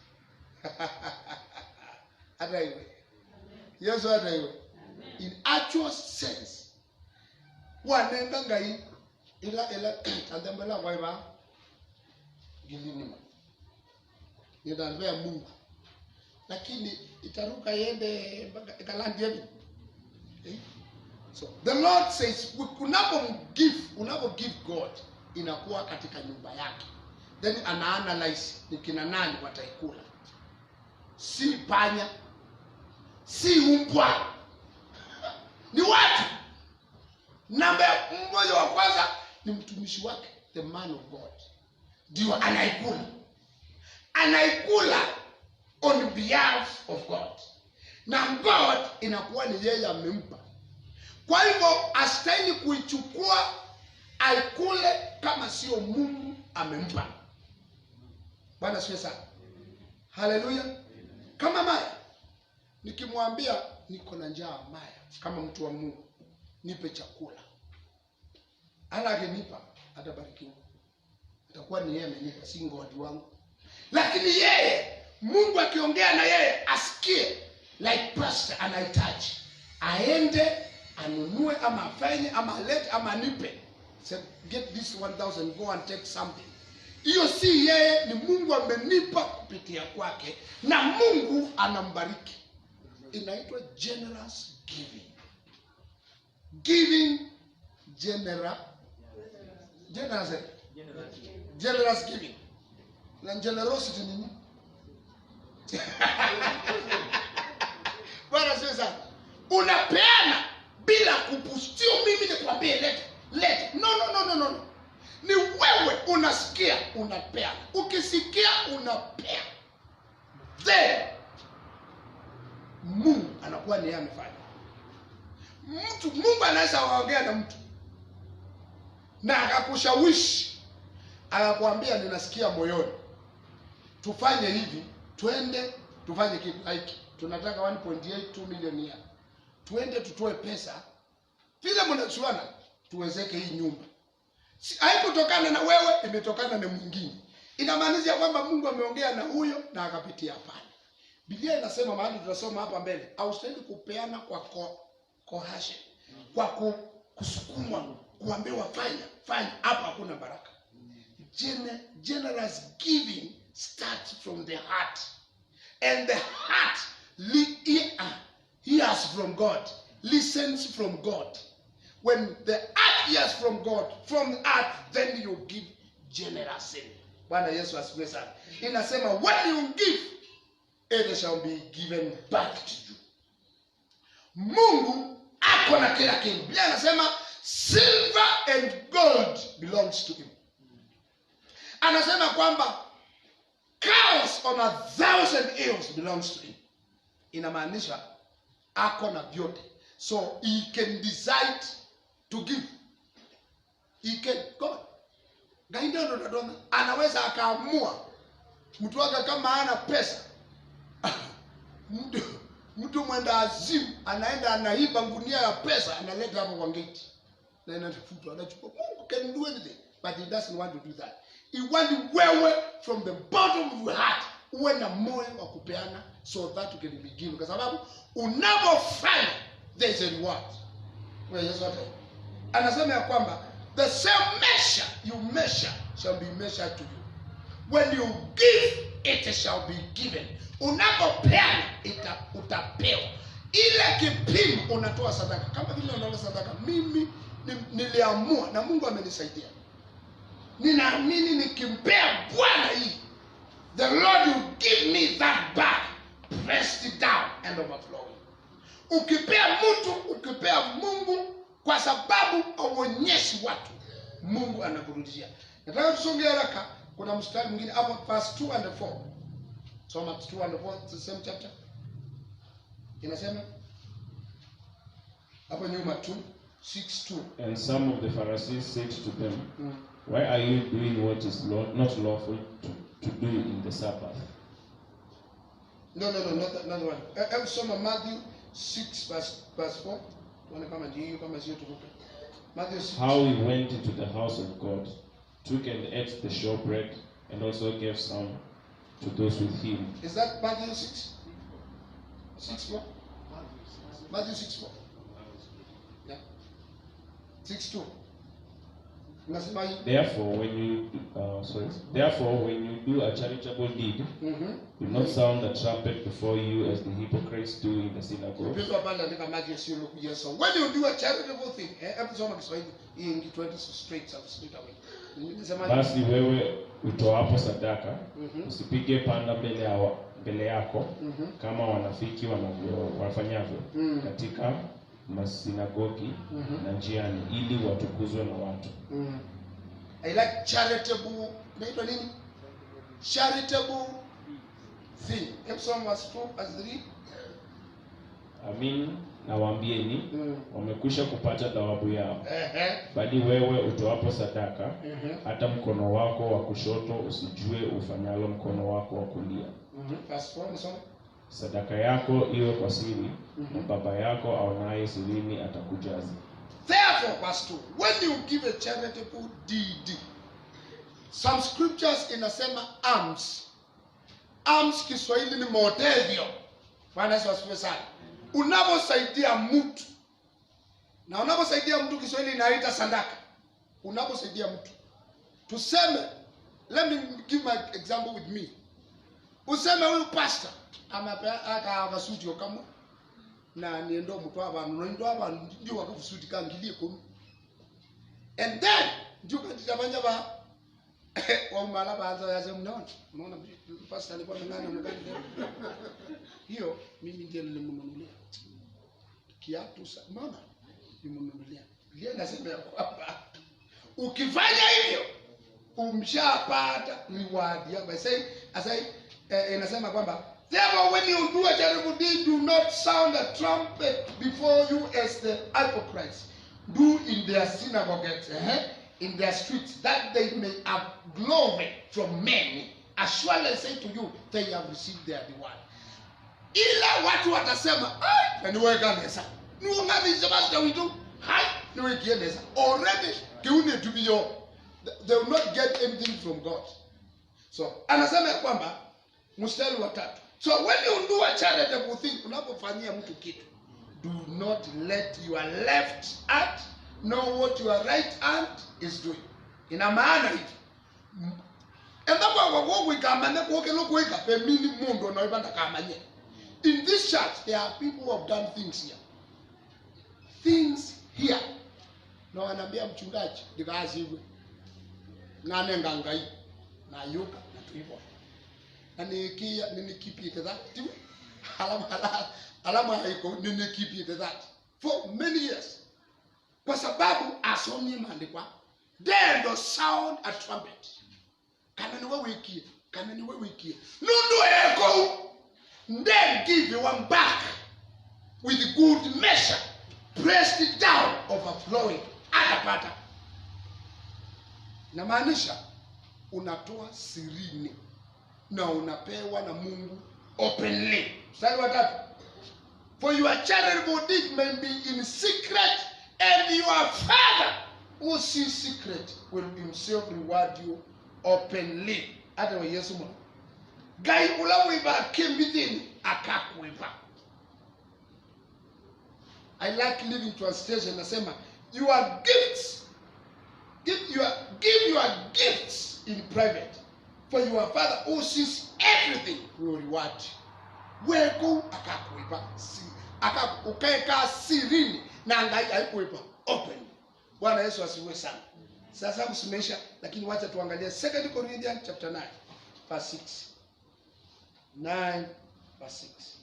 yes, in actual sense, wanenga ngai ila andembela waiba gilinima nidalvea Mungu, lakini itaruka yende kalandi hivi. So the Lord says, unapo give God, inakuwa katika nyumba yake. Then ana-analyze ni kina nani wataikula. Si panya, si umbwa, ni watu. Namba mmoja wa kwanza ni mtumishi wake, the man of God. Ndio anaikula. Anaikula on behalf of God. Na God inakuwa ni yeye amempa. Kwa hivyo astahili kuichukua aikule kama sio Mungu amempa. Bwana asifiwe sana. Haleluya. Kama Maya nikimwambia niko na njaa, Maya kama mtu wa Mungu, nipe chakula, alagenipa, atabarikiwa. Atakuwa ni yeye amenipa, si ngodi wangu. Lakini yeye Mungu akiongea na yeye asikie, like pastor anahitaji, aende anunue ama afanye ama alete ama anipe. Say, get this 1,000, go and take something. Hiyo si yeye, ni Mungu amenipa kupitia kwake na Mungu anambariki. Inaitwa generous giving. Giving generous giving. Na generosity ni nini? Bwana sasa unapeana bila kupustio mimi nikwambie let. No. Ni wewe unasikia unapea. Ukisikia unapea. Then Mungu anakuwa ni yeye amefanya. Mungu anaweza waongea na mtu na akakushawishi, akakwambia ninasikia moyoni, tufanye hivi, twende tufanye kitu like tunataka 1.82 milioni ya. Twende tutoe pesa. Vile mnachuana tuwezeke hii nyumba. Haikutokana na wewe, imetokana na mwingine. Inamaanisha kwamba Mungu ameongea na huyo na akapitia pale. Biblia inasema mahali tunasoma hapa mbele, haustahili kupeana kwa coercion, kwa kusukumwa, kuambiwa fanya, hapa hakuna baraka. Generous giving starts from the heart. And the heart hears from God, listens from God. When the heart hears from God, from the heart, then you give generously. Bwana Yesu asifiwe sana. Inasema when you give, it shall be given back to you. Mungu ako na kila kitu. Biblia inasema silver and gold belongs to him. Anasema kwamba cows on 1,000 hills belongs to him. Inamaanisha ako na vyote. So he can decide to give. He can God. Gainda ndo anaweza akaamua mtu wake kama hana pesa. Mtu mwenda azimu anaenda anaiba gunia ya pesa analeta hapo kwa gate. Na inatafutwa anachukua. Mungu can do anything, but he doesn't want to do that. He wants wewe from the bottom of your heart uwe na moyo wa kupeana so that you can begin, kwa sababu unapofanya there is a reward. Kwa Yesu anasema ya kwamba the same measure you measure shall be measured to you. When you give, it shall be given. Unapopeana utapewa. Ile kipimo unatoa sadaka. Kama vile unaona sadaka, mimi niliamua na Mungu amenisaidia. Ninaamini nikimpea Bwana hii, the Lord will give me that back, pressed it down and overflowing. Ukipea mtu, ukipea Mungu, kwa sababu auonyeshi watu, Mungu anakurudishia. Nataka tusonge haraka. Kuna mstari mwingine hapo, verse 2 and 4. Soma 2 and 4, the same chapter. Inasema hapo nyuma 2:6-2. And some of the Pharisees said to them, why are you doing what is not lawful to do in the Sabbath? No, not that one. Soma Matthew 6 verse 4. Matthew 6. How he went into the house of God, took and ate the showbread, and also gave some to those with him. Is that Matthew 6? 6:4? Matthew 6:4. Yeah. 6:2. Therefore, when you do a charitable deed, do not sound the trumpet before you as the hypocrites do in the synagogue. When you do a charitable thing, basi wewe utoapo sadaka, usipige panda mbele yako kama wanafiki wanafanyavyo katika masinagogi na njiani, ili watukuzwe na watu. I like charitable, charitable thing. Episode was 2 as 3. Amin, nawaambieni, wamekwisha kupata thawabu yao. Bali wewe utoapo sadaka, hata mkono wako wa kushoto usijue ufanyalo mkono wako wa kulia. Verse 4. Sadaka yako iwe kwa siri, na Baba yako aonaye sirini atakujaza. Therefore, verse 2, when you give a charitable deed, some scriptures inasema alms. Alms Kiswahili ni modevyo. Bwana Yesu asifiwe sana. Unaposaidia mtu, na unaposaidia mtu Kiswahili inaita sadaka. Unaposaidia mtu, tuseme, let me give my example with me. Useme huyu pastor aka suti okamo na niendo mtu abantu ndio wakafusuti kangilie komi, and then ndio katabanja ba wa mala baanza yaze mnaona pastor alikuwa ngani mgani hiyo, mimi ndiye nilimnunulia kiatu sana, mama nilimnunulia. Ndiye nasema kwamba ukifanya hivyo umshapata reward yako. Inasema kwamba therefore when you do a charitable deed, do not sound a trumpet before you as the hypocrites do in their synagogues, in their streets, that they may have glory from men. As surely I say to you, they have received their reward. Ila watu watasema, ai, niwe kanisa. Niwe kanisa basi witu. Hai, niwe kieneza. Already kiune to be your, they will not get anything from God. So, anasema kwamba mstari wa 3. So when you do a charitable thing, unapofanyia mtu kitu, do not let your left hand know what your right hand is doing. Ina maana hivi. Endapo wako kuikamane kuoke lokuika pemini mundu na ibanda kamanye. In this church there are people who have done things here. Things here. Na wanambia mchungaji dikazi hivi. Ngane ngangai na yuka na tuipo. Na nikipi that alama haiko nikipi that for many years, kwa sababu asomye maandikwa then the sound a trumpet kana niwe wiki nundu eko, then give one back with good measure, pressed it down, overflowing, atapata. Na maanisha unatoa sirini na unapewa na Mungu openly. Mstari wa 3. For your charitable deed may be in secret, and your Father who sees secret will himself reward you openly. Hata wa Yesu mwana. Gai ulawiba kimbidin akakwiba. I like Living Translation. Nasema your gifts, give your gifts in private, for your Father who sees everything will reward you. Weko akakwiba ukaeka sirini na angai haikuipa open. Bwana Yesu asiwe sana. Sasa kusimamisha, lakini wacha tuangalie 2 Corinthians chapter 9 verse 6. 9 verse 6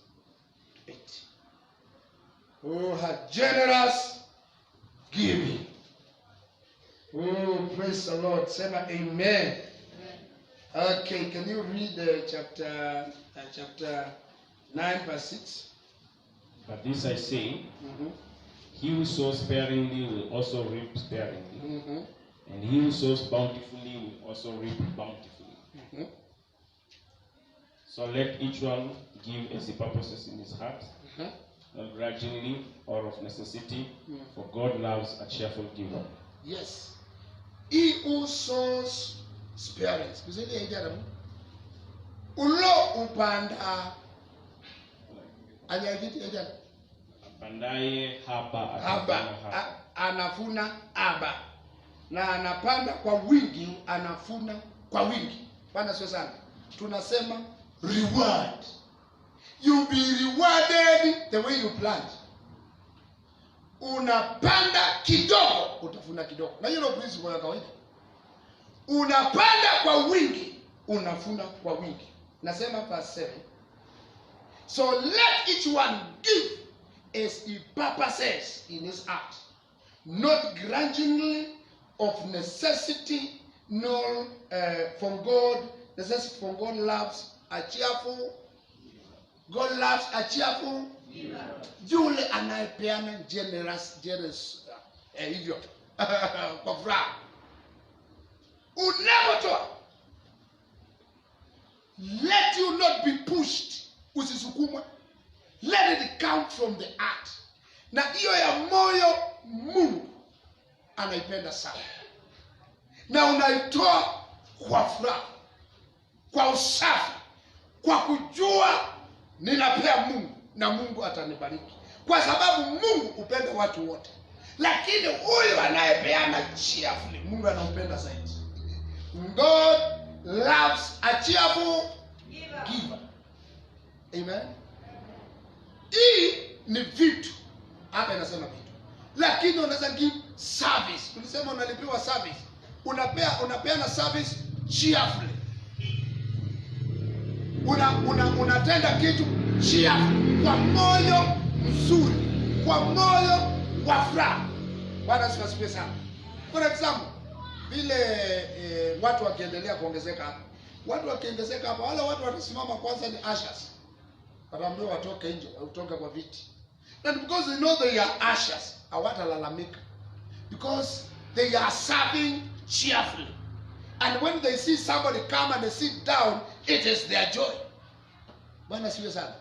to 8. Oh, her generous giving. Oh, praise the Lord. Say amen. Okay, can you read chapter 9 verse 6? But this I say, he who sows sparingly will also reap sparingly, and he who sows bountifully will also reap bountifully. So let each one give as he purposes in his heart, not grudgingly or of necessity, for God loves a cheerful giver. Yes. He who sows sparingly. Ulo upanda Apandaye haba anafuna haba, na anapanda kwa wingi anafuna kwa wingi. Bwana sio sana. Tunasema reward. You be rewarded the way you plant. Unapanda kidogo utafuna kidogo. Na hiyo ndio principle ya kawaida. Unapanda kwa wingi unafuna kwa wingi. Nasema verse 7. So let each one give as he purposes in his heart, not grudgingly of necessity, nor from God. Necessity from God loves a cheerful. God loves a cheerful. Yule anayepeana generous hivyo kwa furaha. Unapotoa, let you not be pushed. Usisukumwe. Let it come from the heart. Na hiyo ya moyo Mungu anaipenda sana. Na unaitoa kwa furaha, kwa usafi, kwa kujua ninapea Mungu na Mungu atanibariki. Kwa sababu Mungu upenda watu wote. Lakini huyu anayepeana cheerfully, Mungu anampenda zaidi. God loves a cheerful giver. Amen. Hii ni vitu. Hapa inasema vitu. Lakini unaweza give service. Tulisema unalipiwa service. Unapeana service cheerfully. Unatenda kitu cheerfully, kwa moyo mzuri, kwa moyo wa furaha. Bwana asifiwe sana. For example, vile watu wakiendelea kuongezeka hapa. Watu wakiongezeka hapa, wale watu watasimama kwanza ni ushers. Wataambiwa watoke nje, watoke kwa viti. And because they know they are ushers, hawatalalamika. Because they are serving cheerfully. And when they see somebody come and they sit down, it is their joy. Bwana siwe sana.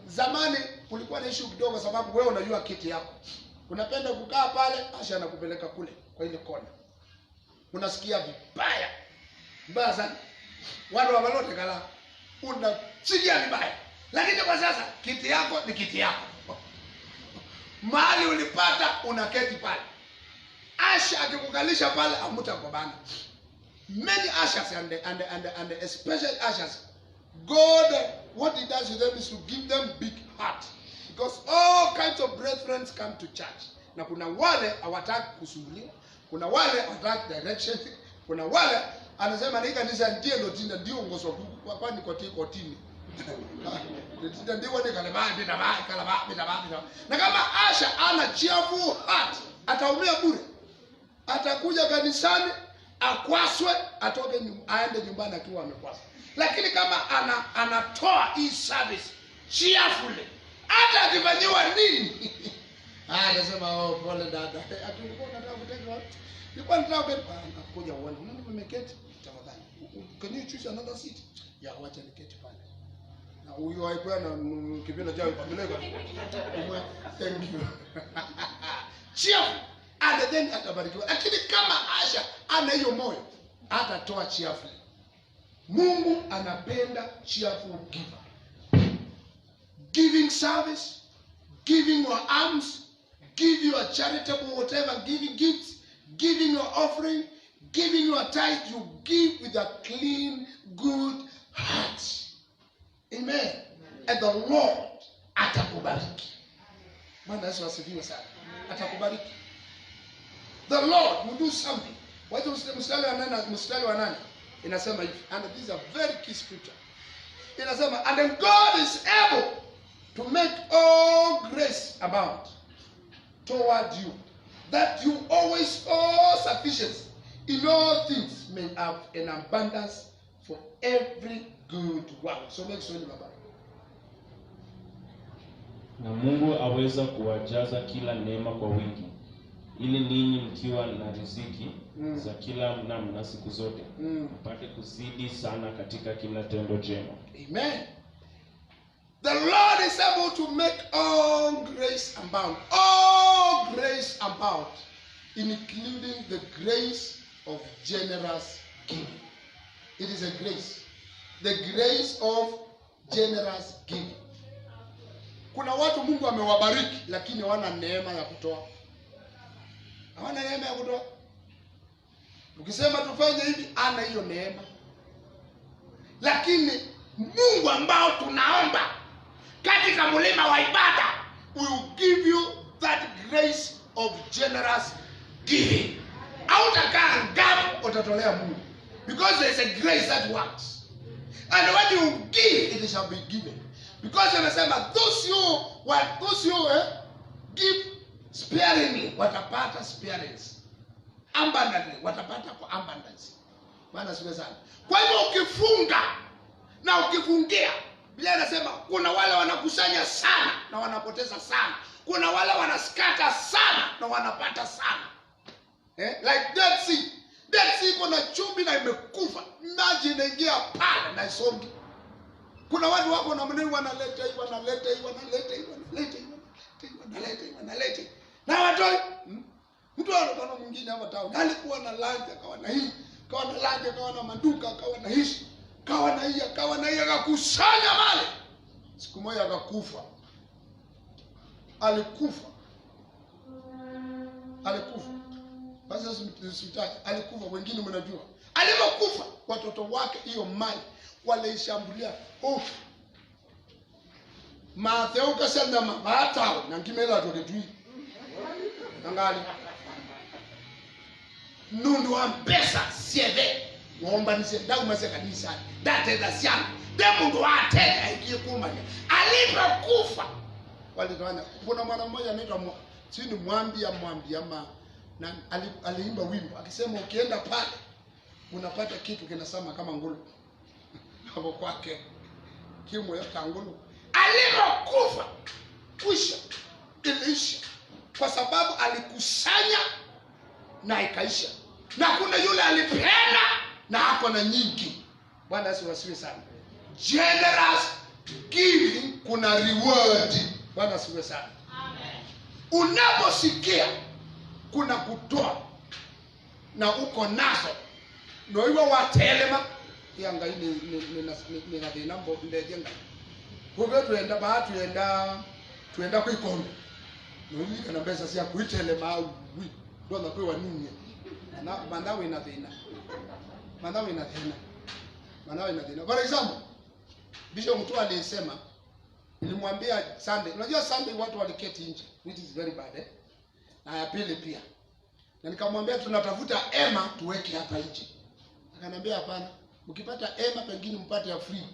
Zamani kulikuwa na issue kidogo sababu wewe unajua kiti yako. Unapenda kukaa pale, asha anakupeleka kule kwa ile kona. Unasikia vibaya. Mbaya sana. Watu wamalote kala. Unasikia vibaya. Lakini kwa sasa kiti yako ni kiti yako. Mahali ulipata unaketi pale. Asha akikukalisha pale amutakobana. Many ushers and especially ushers, God, what he does with them is to give them big heart, because all kinds of brethren come to church. Na kuna wale hawataka kusumbuliwa, kuna wale hawataka direction, kuna wale anasema ni kanisa ndio ngozo kwa ni kotini. Ndio ni kalaba. Na kama Asha ana cheerful heart, ataumia bure. Atakuja kanisani akwaswe, atoke aende nyumbani akiwa amekwaswa. Lakini kama anatoa hii service cheerfully, hata akifanyiwa nini anasema oh pole dada, akilikuwa nataka kuteka watu, nilikuwa nataka kuja uone nani mmeketi tafadhali, can you choose another seat? Ya wacha niketi pale. Na huyo haikuwa na kipindi chao ipambeleka. Thank you. Cheerful. And then atabarikiwa. Lakini kama Asha ana hiyo moyo, atatoa cheerfully. Mungu anapenda cheerful giver. Giving service, giving your alms, give your charitable whatever, giving gifts, giving your offering, giving your tithe, you give with a clean, good heart. Amen. And the Lord atakubariki. Bwana Yesu asifiwe sana. Atakubariki. The Lord will do something. Wacha mstari wa 8 inasema hivi, and this is a very key scripture. Inasema, and then God is able to make all grace abound toward you, that you always all sufficient in all things may have an abundance for every good work. So make sure you remember. Na Mungu aweza kuwajaza kila neema kwa wingi, ili ninyi mkiwa na riziki za kila namna siku zote mpate kuzidi sana katika kila tendo jema. Amen. The Lord is able to make all grace abound. All grace abound, including the grace of generous giving. It is a grace. The grace of generous giving. Kuna watu Mungu amewabariki lakini hawana neema ya kutoa. Hawana neema ya kutoa. Ukisema tufanye hivi, ana hiyo neema. Lakini Mungu ambao tunaomba katika mlima wa ibada will give you that grace of generous giving. Hautakaa ngapi utatolea Mungu. Because there is a grace that works. And when you give, it shall be given. Because amesema those you give sparingly watapata sparingly, abundantly watapata kwa abundance. Bwana siwe sana. Kwa hivyo ukifunga na ukifungia, Biblia inasema kuna wale wanakusanya sana na wanapoteza sana. Kuna wale wanaskata sana na wanapata sana. Like Dead Sea. Dead Sea kuna chumvi na imekufa. Maji inaingia pale na isongi. Kuna watu wako na maneno wanaleta hii. Na watoi. Mtu anaona mwingine hapa tao. Alikuwa na lunch akawa na hii. Akawa na lunch akawa na maduka akawa na hii. Akawa na hii akakusanya mali. Siku moja akakufa. Alikufa. Basi hospitali alikufa, wengine mnajua. Alipokufa watoto wake hiyo mali walishambulia hofu. Mateo kasema mabata na ngimela toketui. Angali. Nundu wa pesa sieve. Ngomba nise dagu mase kanisa. Date da siana. Demu ndo atenda ikikuma. Alipokufa walitoana. Kuna mwana mmoja anaitwa chini mwambia na aliimba wimbo akisema ukienda pale unapata kitu kinasema kama ngulu. Hapo kwake kimo ya ngulu. Alipokufa iliisha kwa sababu alikusanya na ikaisha. Na kuna yule alipeana na hako na nyingi. Bwana asifiwe sana. Generous giving kuna reward. Bwana asifiwe sana. Amen. Unaposikia kuna kutoa na uko nazo no iwa watelema yanga ni na dinambo ndejenga kuve tuenda kuikombe no ili kana pesa sia kuitelema au ndo na kwa nini na mandawe na dina for example Bishop mtu alisema, nilimwambia Sunday, unajua Sunday watu waliketi nje, which is very bad na ya pili pia. Na nikamwambia tunatafuta hema tuweke hapa nje. Akaniambia hapana, mkipata hema pengine mpate ya free.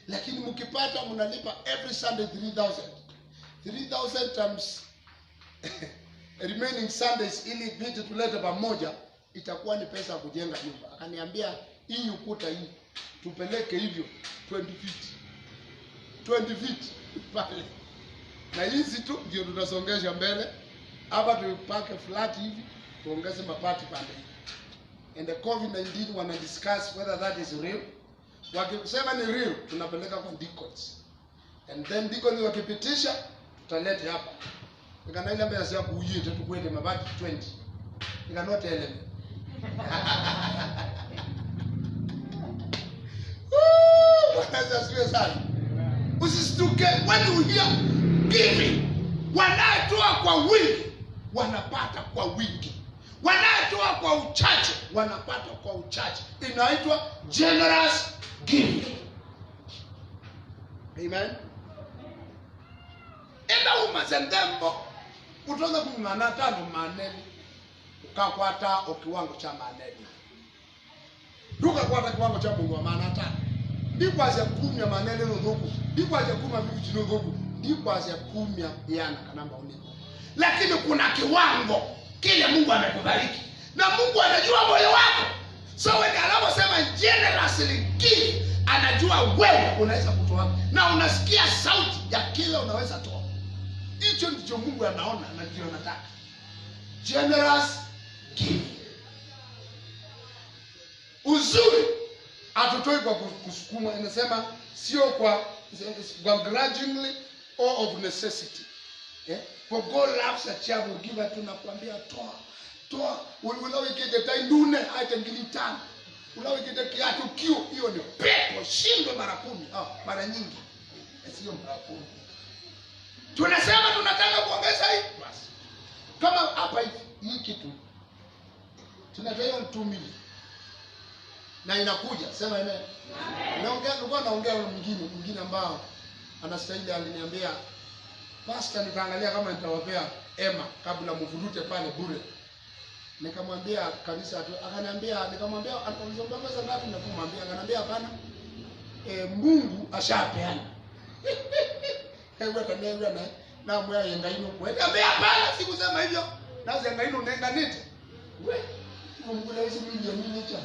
Lakini mkipata mnalipa every Sunday 3,000. 3,000 times remaining Sundays ili vitu tulete pamoja itakuwa ni pesa ya kujenga nyumba. Akaniambia hii ukuta hii tupeleke hivyo 20 feet pale. Na hizi tu ndio tutasongesha mbele. Hapa tupake flat hivi, tuongeze mabati pale. And the COVID-19 wana discuss whether that is real. Wakisema ni real, tunapeleka kwa deacons. And then deacons wakipitisha, tutalete hapa. Nikana ile mbele ya kuuyite tukwende mabati 20. Nikanote ele. Bwana asifiwe sana. Usistuke when you hear giving. Wanaotoa kwa wingi wanapata kwa wingi. Wanaotoa kwa uchache wanapata kwa uchache. Inaitwa generous giving. Amen. Enda umazendembo utoza kumana tano maneni ukakwata kiwango cha maneni. Duka kwata kiwango cha Mungu wa maana tano. Ndikwaze 10 ya maneni ndogo. Ndikwaze 10 vitu ndogo. Ndikwaze 10 yana kanamba uniko. Lakini kuna kiwango kile Mungu amekubariki. Na Mungu anajua moyo wako. So when anaposema generously give, anajua wewe unaweza kutoa na unasikia sauti ya kile unaweza toa. Hicho ndicho Mungu anaona na ndio anataka. Generous give. Uzuri atutoi kwa kusukuma, inasema sio kwa grudgingly or of necessity. For God loves a cheerful giver. Tunakwambia toa ulawekete taindune hata ngilitana. Ulawekete kiatu kio, hiyo ni pepo shindwe mara 10. Mara nyingi. Sio mara 10. Tunasema tunataka kuongeza hii basi. Kama hapa hii kitu tunataka 2 milioni. Na inakuja, sema amen. Naongea mwingine ambao anastahili aliniambia, "Pastor, nitaangalia kama nitawapea ema kabla mvurute pale bure." Nikamwambia kanisa tu, akaniambia, nikamwambia anaomba pesa ngapi, na kumwambia akaniambia hapana. Mungu ashapeana. Hebu ataniambia na mwa yengaino. Wewe hapana, sikusema hivyo. Na yengaino nenga nite. Wewe Mungu lezi milioni nini cha?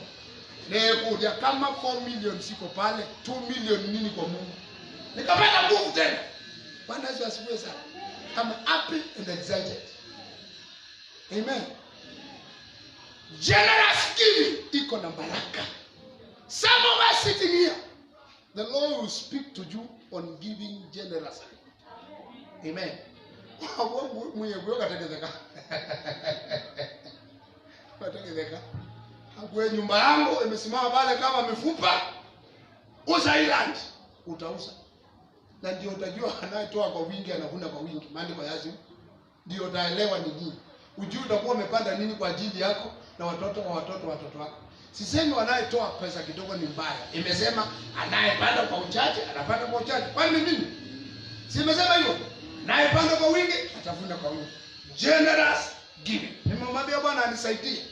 Leo kama 4 milioni siko pale, 2 milioni nini kwa Mungu? Nikapata nguvu tena. Bwana Yesu asifiwe sana. I'm happy and excited. Amen. Generous giving iko na baraka. Some of us sitting here, the Lord will speak to you on giving generously. Amen. Mwenye kuyoka tegezeka. Tegezeka. Kwa nyumba yangu imesimama pale kama mifupa. Uza Ireland, utauza. Na ndio utajua anayetoa kwa wingi anavuna kwa wingi. Maandiko yazi ndio utaelewa ni nini. Ujue utakuwa umepanda nini kwa ajili yako na watoto wako. Sisemi anayetoa pesa kidogo ni mbaya. Imesema anayepanda kwa uchache anapanda kwa uchache. Kwani nini? Si imesema hivyo? Anayepanda kwa wingi atavuna kwa wingi. Generous giving. Nimemwambia Bwana anisaidie.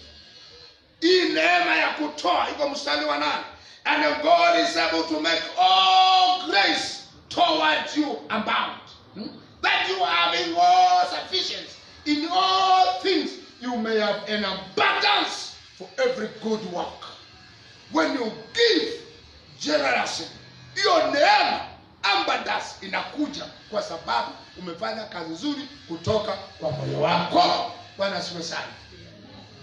Hii neema ya kutoa iko mstari wa 8. And God is able to make all grace towards you abound. That you have in all sufficiency. In all things you may have an abundance for every good work. When you give generously, hiyo neema abundance inakuja kwa sababu umefanya kazi nzuri kutoka kwa moyo wako. Bwana asifiwe sana.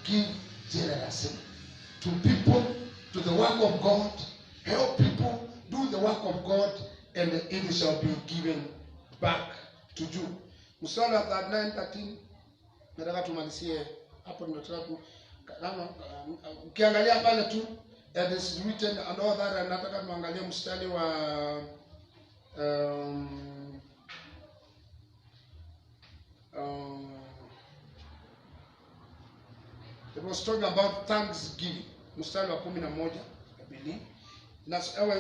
Give generously to people, to the work of God. Help people do the work of God, and it shall be given back to you. Mstari wa 9:13. Nataka tumalizie hapo, ninataka kama ukiangalia pale tu it is written and all that. Nataka tuangalie mstari wa it was talking about thanksgiving. Mstari wa 11, I believe.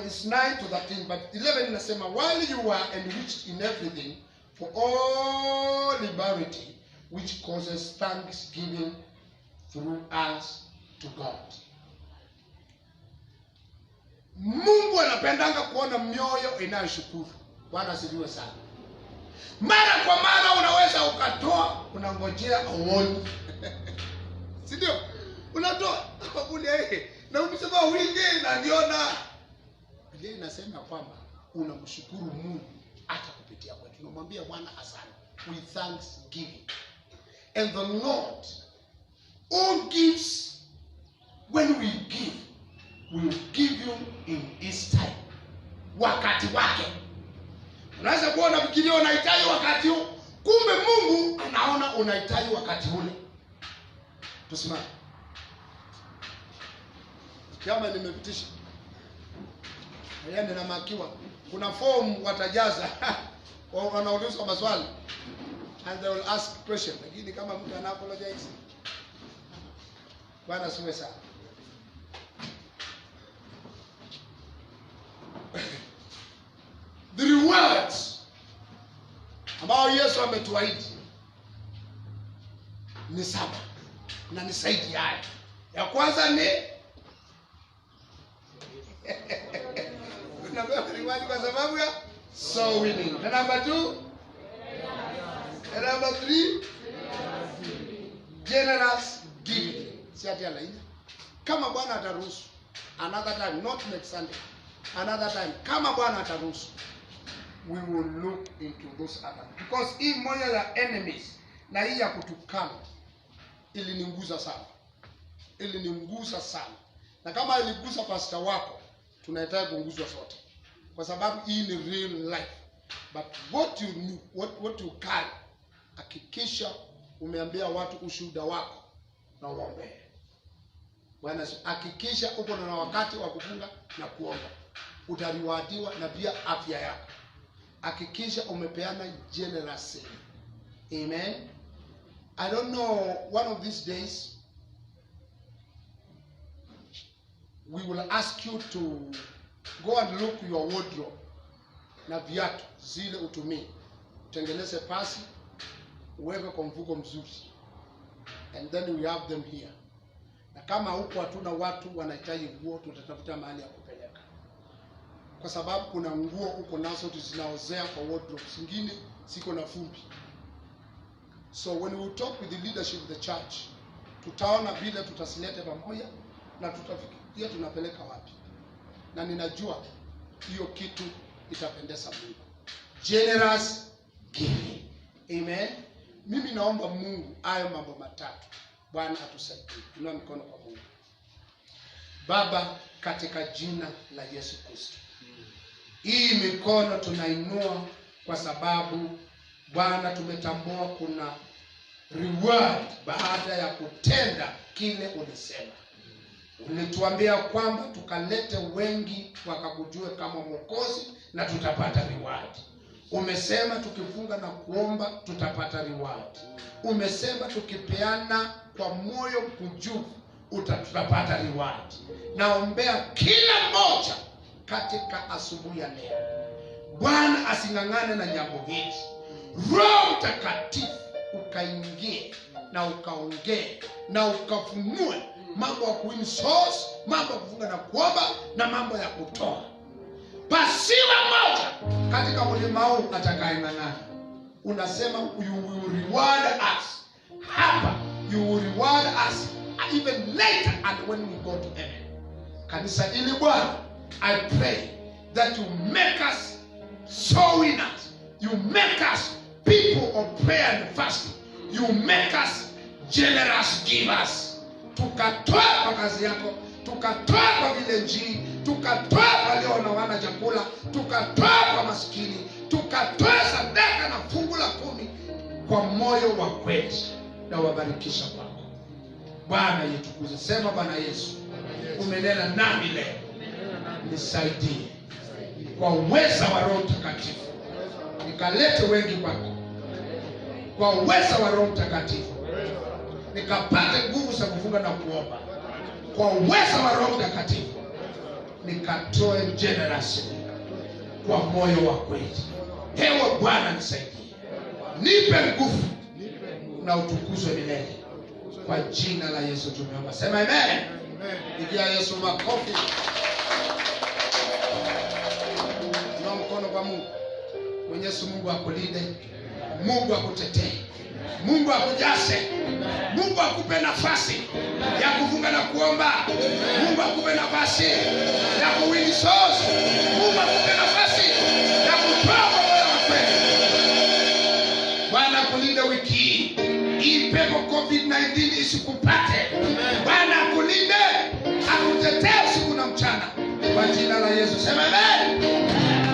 It's 9 to 13, but 11 inasema, while you are enriched in everything for all liberty, which causes thanksgiving through us to God. Mungu anapendanga kuona mioyo inayoshukuru. Bwana asifiwe sana. Mara kwa mara unaweza ukatoa, unangojea uone. Si ndio? Unatoa kule na unasema wingi na niona. Biblia inasema kwamba unamshukuru Mungu hata kupitia kwetu. Tunamwambia Bwana asante. We thanksgiving. And the Lord who gives, when we give, will give you in his time. Wakati wake. Unaweza kuona fikiria unahitaji wakati huu, kumbe Mungu anaona unahitaji wakati ule. Tusimame. Kama nimepitisha. Yaani na makiwa. Kuna form watajaza. Wanaulizwa maswali. And they will ask question. Lakini kama mtu ana apologize. Bwana siwe sana. The rewards ambao Yesu ametuahidi ni 7 na ni zaidi haya. Ya kwanza ni unapewa reward kwa sababu ya soul winning. Na number 2, na number 3, generous giving. Si ati alaini. Kama Bwana ataruhusu another time, not next Sunday, another time, kama Bwana ataruhusu, we will look into those other, because hii moja ya enemies na hii ya kutukana ilinigusa sana, na kama iligusa pastor wako, tunahitaji kuunguzwa sote, kwa sababu hii ni real life. But what you need, what you carry, hakikisha umeambia watu ushuhuda wako na uombe. Bwana, hakikisha uko na wakati wa kufunga na kuomba, utariwadiwa na pia afya yako. Hakikisha umepeana generously. Amen. I don't know, one of these days we will ask you to go and look your wardrobe na viatu zile utumie, tengeneze pasi, uweke kwa mfuko mzuri, and then we have them here. Na kama huko hatuna watu wanahitaji nguo, tutatafuta mahali ya kupeleka, kwa sababu kuna nguo huko nazo zinaozea kwa wardrobe, zingine siko na fumbi. So when we talk with the leadership of the church, tutaona vile tutasilete pamoja na tutafikiria tunapeleka wapi, na ninajua hiyo kitu itapendeza Mungu. Generous giving. Amen. Mimi naomba Mungu hayo mambo matatu Bwana atusaidie. Inua mikono kwa Mungu. Baba, katika jina la Yesu Kristo, hii mikono tunainua kwa sababu Bwana tumetambua kuna reward baada ya kutenda kile ulisema. Ulituambia kwamba tukalete wengi wakakujue kama Mwokozi na tutapata reward. Umesema tukifunga na kuomba tutapata reward. Umesema tukipeana kwa moyo mkunjufu tutapata reward. Naombea kila mmoja katika asubuhi ya leo, Bwana asingangane na jambo hili. Roho Mtakatifu ukaingie na ukaongee na ukafunue mambo ya kuwin souls, mambo ya kufunga na kuomba na mambo ya kutoa. Pasiwa moja katika mlima huu atakayeng'ang'ana. Unasema you will reward us. Hapa you will reward us even later and when we go to heaven. Kanisa hili Bwana, I pray that you make us soul winners. You make us people of prayer and fasting. You make us generous givers. Tukatoa kwa kazi yako, tukatoa kwa vile njii, tukatoa kwa leo na wana chakula, tukatoa kwa maskini, tukatoa sadaka na fungu la 10 kwa moyo wa kweli, na wabarikisha kwako. Bwana yetukuze. Sema, Bwana Yesu, umenena nami leo, nisaidie kwa uweza wa Roho Mtakatifu, nikalete wengi kwako. Kwa uweza wa Roho Mtakatifu nikapate nguvu za kufunga na kuomba. Kwa uweza wa Roho Mtakatifu nikatoe generously kwa moyo wa kweli. Ewe Bwana nisaidie, nipe nguvu na utukuzwe milele. Kwa jina la Yesu tumeomba. Sema amen. Pigia Yesu makofi. Na mkono kwa Mungu. Mwenyezi Mungu akulinde, Mungu akutetee, Mungu akujaze, Mungu akupe nafasi ya kufunga na kuomba, Mungu akupe nafasi ya kuwin souls, Mungu akupe nafasi ya kutoa kwa moyo wa kweli. Bwana akulinde wiki hii. Hii pepo COVID-19 isikupate. Bwana akulinde, akutetee usiku na mchana. Kwa jina la Yesu. Sema amen.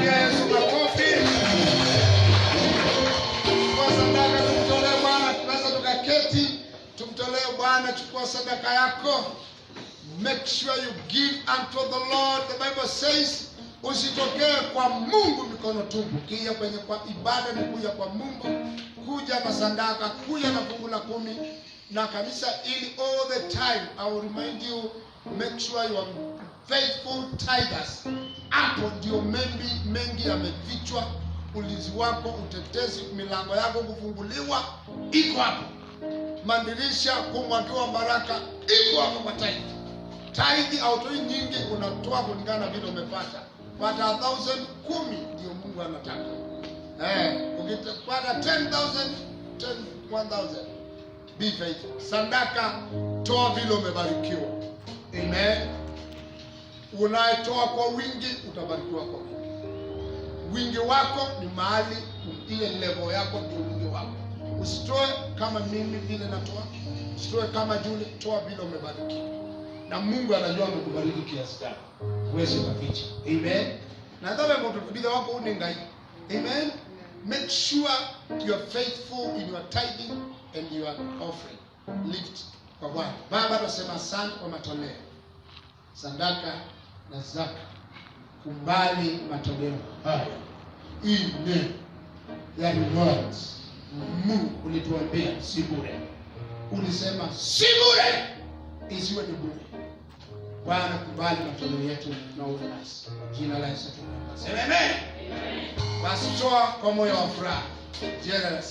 Pia Yesu makofi. Kwa sadaka tumtolee Bwana, tunaweza tukaketi tumtolee Bwana. Chukua sadaka yako. Make sure you give unto the Lord. The Bible says Usitokee kwa Mungu mikono tupu. Kija kwenye kwa ibada ni kuja kwa Mungu, kuja na sadaka, kuja na fungu la 10 na kanisa, ili all the time. I will remind you, make sure you are faithful tithers. Hapo ndio mengi yamefichwa. Ulinzi wako, utetezi, milango yako kufunguliwa iko hapo. Mandirisha kumwagiwa baraka iko hapo kwa tithe. Tithe autoi nyingi, unatoa kulingana vile umepata. Pata 1,000, 10 ndio Mungu anataka. Ukipata 10,000, 1,000. Be faithful. Sadaka, toa vile umebarikiwa. Amen. Unaitoa kwa wingi, utabarikiwa kwa wingi. Wingi wako ni mahali, ile level yako ndio wingi wako. Usitoe kama mimi vile natoa. Usitoe kama Jule, toa vile umebarikiwa. Na Mungu anajua amekubariki kiasi gani. Wewe ukaficha. Amen. Na ndio mtubidha wako uningai. Amen. Make sure you are faithful in your tithing and your offering. Lift kwa Bwana. Baba, tunasema asante kwa matoleo, sadaka na zaka. Kumbali matoleo haya. Amen. That words. Mungu ulituambia si bure. Ulisema si bure, isiwe ni bure. Bwana, kubali matoleo yetu na uwe nasi. Jina la Yesu tunaomba. Amen. Basi toa kwa moyo wa furaha.